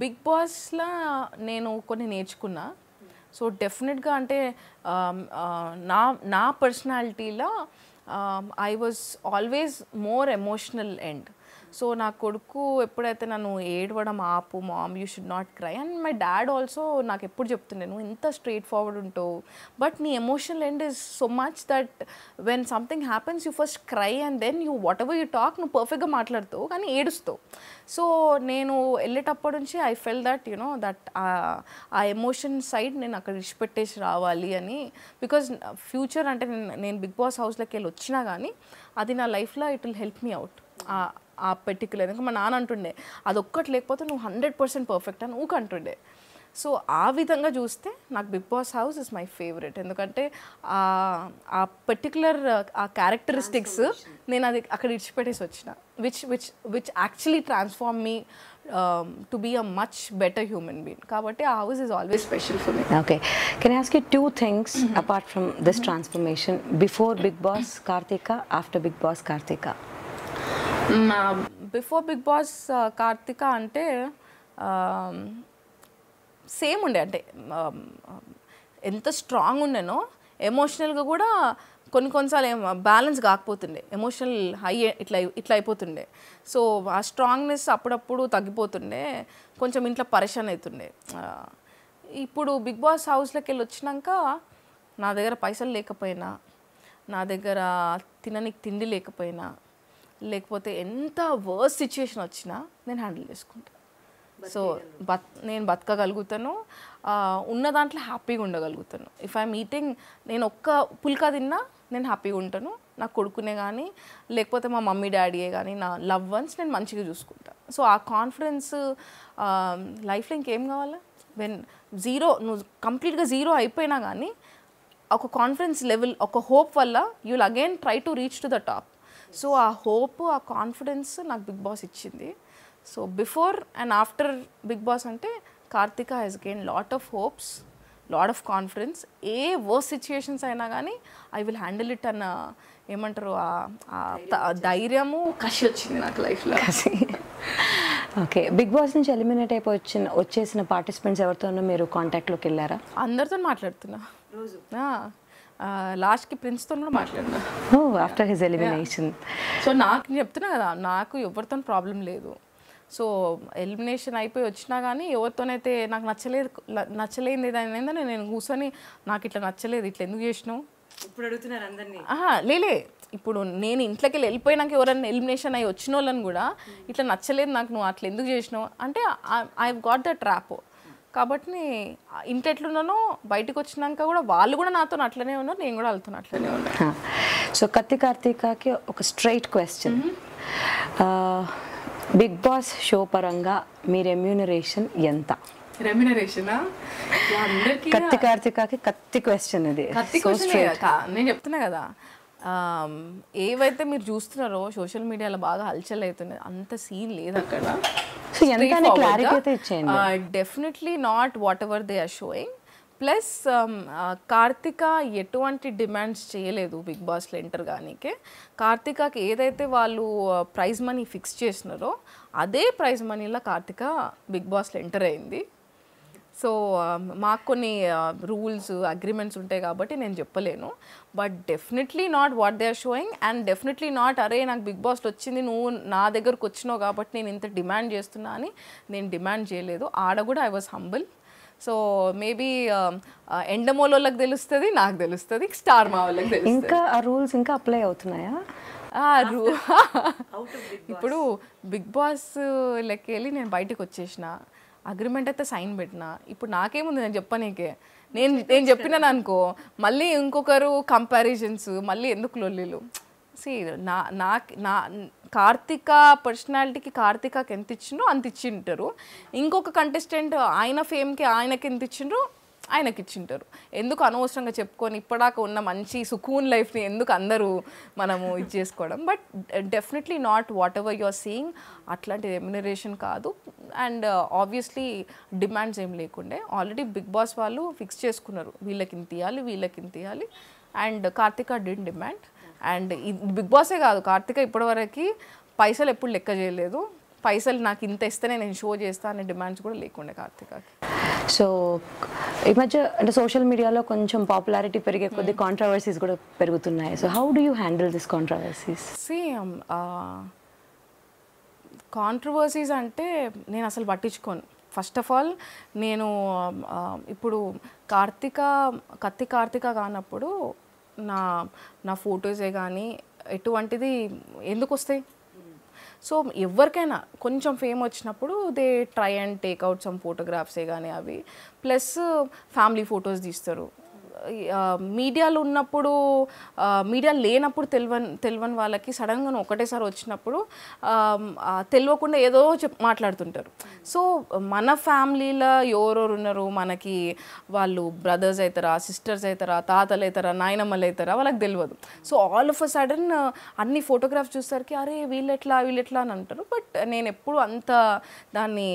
బిగ్ బాస్లో నేను కొన్ని నేర్చుకున్నా. సో డెఫినెట్గా అంటే నా పర్సనాలిటీలో I was always more emotional end. So నా కొడుకు ఎప్పుడైతే నన్ను ఏడవడం ఆపు, mom you should not cry, and my dad also నాకు ఎప్పుడు చెప్తుండే నువ్వు ఇంత స్ట్రైట్ ఫార్వర్డ్ ఉంటావు, బట్ నీ emotional end is so much that when something happens you first cry and then you whatever you talk, నువ్వు పర్ఫెక్ట్గా మాట్లాడుతావు కానీ ఏడుస్తావు. సో నేను వెళ్ళేటప్పటి నుంచి I felt that you know that ఆ ఎమోషన్ సైడ్ నేను అక్కడ విడిచిపెట్టేసి రావాలి అని. బికాజ్ ఫ్యూచర్ అంటే నేను బిగ్ బాస్ హౌస్లోకి వెళ్ళి వచ్చినా కానీ అది నా లైఫ్లో it will help me out. ఆ పర్టికులర్ ఇంకా మా నాన్న అంటుండే అదొక్కటి లేకపోతే నువ్వు 100% పర్ఫెక్ట్ అని ఊక అంటుండే. సో ఆ విధంగా చూస్తే నాకు big boss house is my favourite. ఎందుకంటే ఆ పర్టికులర్ ఆ క్యారెక్టరిస్టిక్స్ నేను అది అక్కడ ఇడిచిపెట్టేసి వచ్చిన, which actually transform me to be a much better human being. కాబట్టి ఆ house is always special for me. Okay, can I ask you 2 things apart from this transformation, before Big Boss Karthika, after Big Boss Karthika? Before big boss Karthika అంటే same ఉండే, అంటే ఎంత strong ఉండేనో ఎమోషనల్గా కూడా కొన్నిసార్లు balance కాకపోతుండే, emotional high ఇట్లా అయిపోతుండే. So ఆ స్ట్రాంగ్నెస్ అప్పుడప్పుడు తగ్గిపోతుండే, కొంచెం ఇంట్లో పరేషాన్ అవుతుండే. ఇప్పుడు బిగ్ బాస్ హౌస్లోకి వెళ్ళి వచ్చినాక నా దగ్గర పైసలు లేకపోయినా, నా దగ్గర తిననికి తిండి లేకపోయినా, లేకపోతే ఎంత వర్స్ సిచ్యువేషన్ వచ్చినా నేను హ్యాండిల్ చేసుకుంటాను. సో నేను బతకగలుగుతాను, ఉన్న దాంట్లో హ్యాపీగా ఉండగలుగుతాను. ఇఫ్ ఐఎమ్ ఈటింగ్, నేను ఒక్క పుల్కా తిన్నా నేను హ్యాపీగా ఉంటాను. నా కొడుకునే కానీ లేకపోతే మా మమ్మీ డాడీయే కానీ నా లవ్ వన్స్ నేను మంచిగా చూసుకుంటాను. సో ఆ కాన్ఫిడెన్స్ లైఫ్లో ఇంకేం కావాలా? వెన్ నువ్వు కంప్లీట్గా జీరో అయిపోయినా కానీ ఒక కాన్ఫిడెన్స్ లెవెల్, ఒక హోప్ వల్ల you will again try to reach to the top. So ఆ హోప్, ఆ కాన్ఫిడెన్స్ నాకు బిగ్ బాస్ ఇచ్చింది. So before and after Bigg Boss అంటే Karthika has gain lot of hopes, lot of confidence. ఏ worse situations అయినా కానీ I will handle it అన్న ఏమంటారు ధైర్యము, కసి వచ్చింది నాకు లైఫ్లో. ఓకే, బిగ్ బాస్ నుంచి ఎలిమినేట్ అయిపోయి వచ్చేసిన పార్టిసిపెంట్స్ ఎవరితోనో మీరు కాంటాక్ట్లోకి వెళ్ళారా? అందరితో మాట్లాడుతున్నా రోజు. లాస్ట్కి ప్రిన్స్తో కూడా మాట్లాడినా ఆఫ్టర్ హిజ్ ఎలిమినేషన్. సో నాకు చెప్తున్నా కదా, నాకు ఎవరితో ప్రాబ్లం లేదు. సో ఎలిమినేషన్ అయిపోయి వచ్చినా కానీ ఎవరితోనైతే నాకు నచ్చలేదు ఏదైనా నేను కూర్చొని నాకు ఇట్లా నచ్చలేదు, ఇట్లా ఎందుకు చేసినావు ఇప్పుడు అడుగుతున్నారు అందరినీ. లేలే, ఇప్పుడు నేను ఇంట్లోకి వెళ్ళిపోయినాక ఎవరైనా ఎలిమినేషన్ అయ్యి వచ్చిన వాళ్ళని కూడా ఇట్లా నచ్చలేదు నాకు, నువ్వు అట్లా ఎందుకు చేసినావు అంటే ఐ గాట్ ద ట్రాప్. కాబట్టి ఇంట్లో ఎట్లున్నానో బయటకు వచ్చినాక కూడా వాళ్ళు కూడా నాతో అట్లనే ఉన్నారు, నేను కూడా వాళ్ళతో అట్లనే ఉన్నాను. సో కార్తికాకి ఒక straight question, big boss show పరంగా మీ రెమ్యూనరేషన్ ఎంత? రెమ్యునరేషన్ అందరికి కత్తి కార్తికాకి కత్తి క్వశ్చన్ ఇది. నేను చెప్తున్నా కదా, ఏవైతే మీరు చూస్తున్నారో సోషల్ మీడియాలో బాగా హల్చల్ అవుతున్నాయి, అంత సీన్ లేదు అక్కడ. Definitely not whatever they are showing. Plus Karthika ఎటువంటి డిమాండ్స్ చేయలేదు బిగ్ బాస్లో ఎంటర్ కానీకే. కార్తికాకి ఏదైతే వాళ్ళు ప్రైజ్ మనీ ఫిక్స్ చేసినారో అదే ప్రైజ్ మనీలో కార్తిక బిగ్ బాస్లో ఎంటర్ అయింది. సో మాకు కొన్ని రూల్స్ అగ్రిమెంట్స్ ఉంటాయి కాబట్టి నేను చెప్పలేను. But definitely not what they are showing, and definitely not అరే నాకు బిగ్ బాస్లో వచ్చింది, నువ్వు నా దగ్గరకు వచ్చినావు కాబట్టి నేను ఇంత డిమాండ్ చేస్తున్నా అని నేను డిమాండ్ చేయలేదు. ఆడ కూడా I was humble. So maybe Endemol వాళ్ళకి తెలుస్తుంది, నాకు తెలుస్తుంది, స్టార్ మా వాళ్ళకి తెలుస్తుంది. ఇంకా ఆ రూల్స్ ఇంకా అప్లై అవుతున్నాయా? ఇప్పుడు బిగ్ బాస్ లెక్క వెళ్ళి నేను బయటకు వచ్చేసిన, అగ్రిమెంట్ అయితే సైన్ పెట్టిన. ఇప్పుడు నాకేముంది నేను చెప్పనీకే, నేను చెప్పినాను అనుకో మళ్ళీ ఇంకొకరు కంపారిజన్స్, మళ్ళీ ఎందుకు లొల్లిలు. నా కార్తిక పర్సనాలిటీకి కార్తికాకి ఎంత ఇచ్చిండ్రో అంత ఇచ్చింటారు. ఇంకొక కంటెస్టెంట్ ఆయన ఫేమ్కి ఆయనకి ఎంత ఇచ్చిండ్రో ఆయనకి ఇచ్చింటారు. ఎందుకు అనవసరంగా చెప్పుకొని ఇప్పటిదాకా ఉన్న మంచి సుకూన్ లైఫ్ని ఎందుకు అందరూ మనము ఇది చేసుకోవడం. But definitely not whatever you are seeing అట్లాంటి రెమ్యునరేషన్ కాదు. అండ్ ఆబ్వియస్లీ డిమాండ్స్ ఏం లేకుండే, ఆల్రెడీ బిగ్ బాస్ వాళ్ళు ఫిక్స్ చేసుకున్నారు వీళ్ళకి ఇంత ఇవ్వాలి, వీళ్ళకి ఇంత ఇవ్వాలి. And Karthika did demand. And Bigg బాసే కాదు, కార్తిక ఇప్పటివరకు పైసలు ఎప్పుడు లెక్క చేయలేదు. పైసలు నాకు ఇంత ఇస్తేనే నేను షో చేస్తా అనే డిమాండ్స్ కూడా లేకుండే కార్తికకి. సో ఈ మధ్య అంటే సోషల్ మీడియాలో కొంచెం పాపులారిటీ పెరిగే కొద్ది కాంట్రవర్సీస్ కూడా పెరుగుతున్నాయి. So how do you handle this controversies? Controversies అంటే నేను అసలు పట్టించుకోను. ఫస్ట్ ఆఫ్ ఆల్ నేను ఇప్పుడు కత్తి కార్తిక కానప్పుడు నా ఫొటోసే కానీ ఎటువంటిది ఎందుకు వస్తాయి? సో ఎవరికైనా కొంచెం ఫేమ్ వచ్చినప్పుడు they try and take out some ఫోటోగ్రాఫ్సే కానీ అవి, ప్లస్ ఫ్యామిలీ ఫొటోస్ తీస్తారు. మీడియాలో ఉన్నప్పుడు, మీడియా లేనప్పుడు తెలియని వాళ్ళకి సడన్గా ఒకటేసారి వచ్చినప్పుడు తెలియకుండా ఏదో మాట్లాడుతుంటారు. సో మన ఫ్యామిలీలో ఎవరెవరు ఉన్నారు, మనకి వాళ్ళు బ్రదర్స్ అవుతారా, సిస్టర్స్ అవుతారా, తాతలు అవుతారా, నాయనమ్మలు అవుతారా, వాళ్ళకి తెలియదు. So all of a sudden అన్ని ఫోటోగ్రాఫ్స్ చూసేసరికి అరే వీళ్ళెట్లా అని అంటారు. బట్ నేను ఎప్పుడు అంత దాన్ని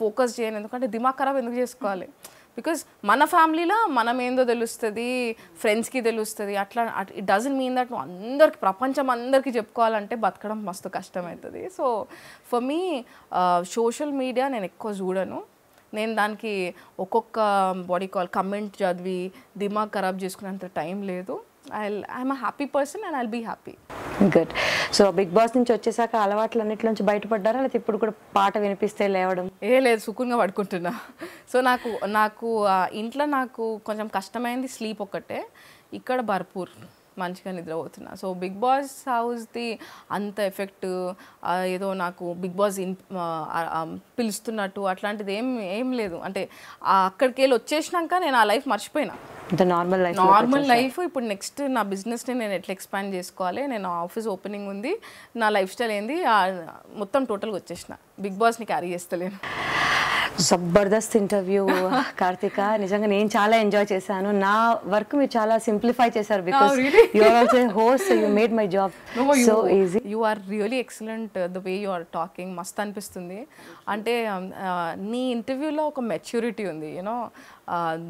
ఫోకస్ చేయను, ఎందుకంటే దిమాగ్ ఖరాబ్ ఎందుకు చేసుకోవాలి. బికాజ్ మన ఫ్యామిలీలో మనం ఏందో తెలుస్తుంది, ఫ్రెండ్స్కి తెలుస్తుంది. అట్లా ఇట్ డజంట్ మీన్ దట్ అందరికి ప్రపంచం అందరికీ చెప్పుకోవాలంటే బతకడం మస్తు కష్టమవుతుంది. So for me social media నేను ఎక్కువ చూడను. నేను దానికి ఒక్కొక్క బాడీ కాల్ కమెంట్ చదివి దిమాగ్ ఖరాబ్ చేసుకునేంత టైం లేదు. I'm a happy person and I'll be happy. Good. So big boss నుంచి వచ్చేసాక అలవాట్లు అన్నిటి నుంచి బయటపడ్డారా, లేకపోతే ఇప్పుడు కూడా పాట వినిపిస్తే లేవడం? లేదు, సుకున్గా పడుకుంటున్నా. సో నాకు ఇంట్లో నాకు కొంచెం కష్టమైంది స్లీప్ ఒక్కటే, ఇక్కడ భర్పూర్ మంచిగా నిద్రపోతున్నా. సో బిగ్ బాస్ హౌస్ది అంత ఎఫెక్ట్ ఏదో నాకు బిగ్ బాస్ పిలుస్తున్నట్టు అట్లాంటిది ఏం లేదు. అంటే అక్కడికి వెళ్ళి వచ్చేసినాక నేను ఆ లైఫ్ మర్చిపోయినా. Normal life. ఇప్పుడు నెక్స్ట్ నా బిజినెస్ని నేను ఎట్లా ఎక్స్పాండ్ చేసుకోవాలి, నేను ఆఫీస్ ఓపెనింగ్ ఉంది, నా లైఫ్ స్టైల్ ఏంది మొత్తం టోటల్గా వచ్చేసిన. బిగ్ బాస్ని క్యారీ చేస్తలేను. జబర్దస్త్ ఇంటర్వ్యూ కార్తిక, నిజంగా నేను చాలా ఎంజాయ్ చేశాను. నా వర్క్ మీరు చాలా సింప్లిఫై చేశారు. Because you are also host, you made my job so easy. You are really excellent the way you are talking. మస్త్ అనిపిస్తుంది. అంటే నీ ఇంటర్వ్యూలో ఒక మెచ్యూరిటీ ఉంది, you know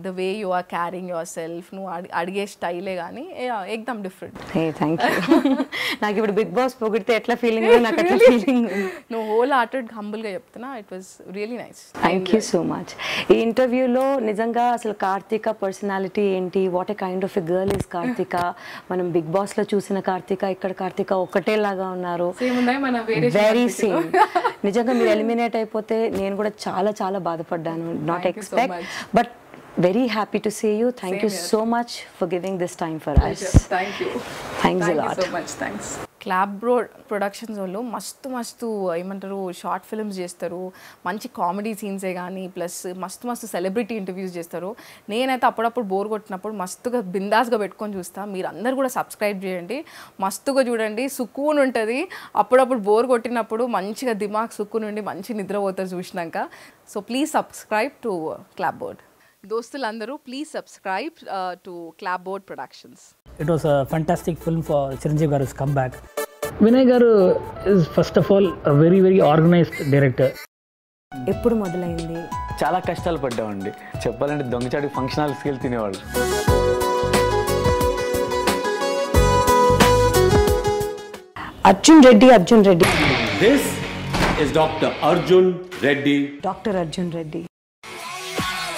the way you are carrying yourself. నువ్వు అడిగే స్టైలే కానీ ఎక్దమ్ డిఫరెంట్. Thank you. నాకు ఇప్పుడు బిగ్ బాస్ పొగిడితే ఎట్లా ఫీలింగ్, నాకు అట్లా ఫీలింగ్. నువ్వు హోల్ హార్టెడ్ హంబుల్గా చెప్తున్నా. It was really nice. Thank you so much. ఈ ఇంటర్వ్యూలో నిజంగా అసలు కార్తిక పర్సనాలిటీ ఏంటి, what a kind of a girl is Karthika, మనం బిగ్ బాస్లో చూసిన కార్తిక ఇక్కడ కార్తిక ఒకటేలాగా ఉన్నారు, వెరీ సేమ్. నిజంగా మీరు ఎలిమినేట్ అయిపోతే నేను కూడా చాలా చాలా బాధపడ్డాను, not expect, but very happy to see you. Thank you so much for giving this time for us. Thank you. Thanks a lot. Thank you so much. Thanks. Club productions వాళ్ళు మస్తు ఏమంటారు short films చేస్తారు, మంచి comedy సీన్సే కానీ plus మస్తు celebrity interviews చేస్తారు. నేనైతే అప్పుడప్పుడు బోర్ కొట్టినప్పుడు మస్తుగా బిందాస్గా పెట్టుకొని చూస్తాను. మీరు అందరు కూడా సబ్స్క్రైబ్ చేయండి, మస్తుగా చూడండి, సుకూన్ ఉంటుంది. అప్పుడప్పుడు బోర్ కొట్టినప్పుడు మంచిగా దిమాగ్ సుకూన్ ఉండి మంచి నిద్రపోతారు చూసినాక. So please subscribe to Klapboard. దోస్తులందరూ please subscribe to Klapboard productions. It was a fantastic film for Chiranjeevi Garu's comeback. Vinay Garu is first of all a very organized director. ఎప్పుడు మొదలైంది? చాలా కష్టాలు పడ్డామండి. చెప్పాలంటే దొంగచాటి function హాల్స్కి వెళ్ళి తినేవాళ్ళు. Arjun Reddy. This is Dr. Arjun Reddy. Doctor Arjun Reddy.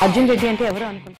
Arjun Reddy అంటే ఎవరు అనుకుంటున్నారు?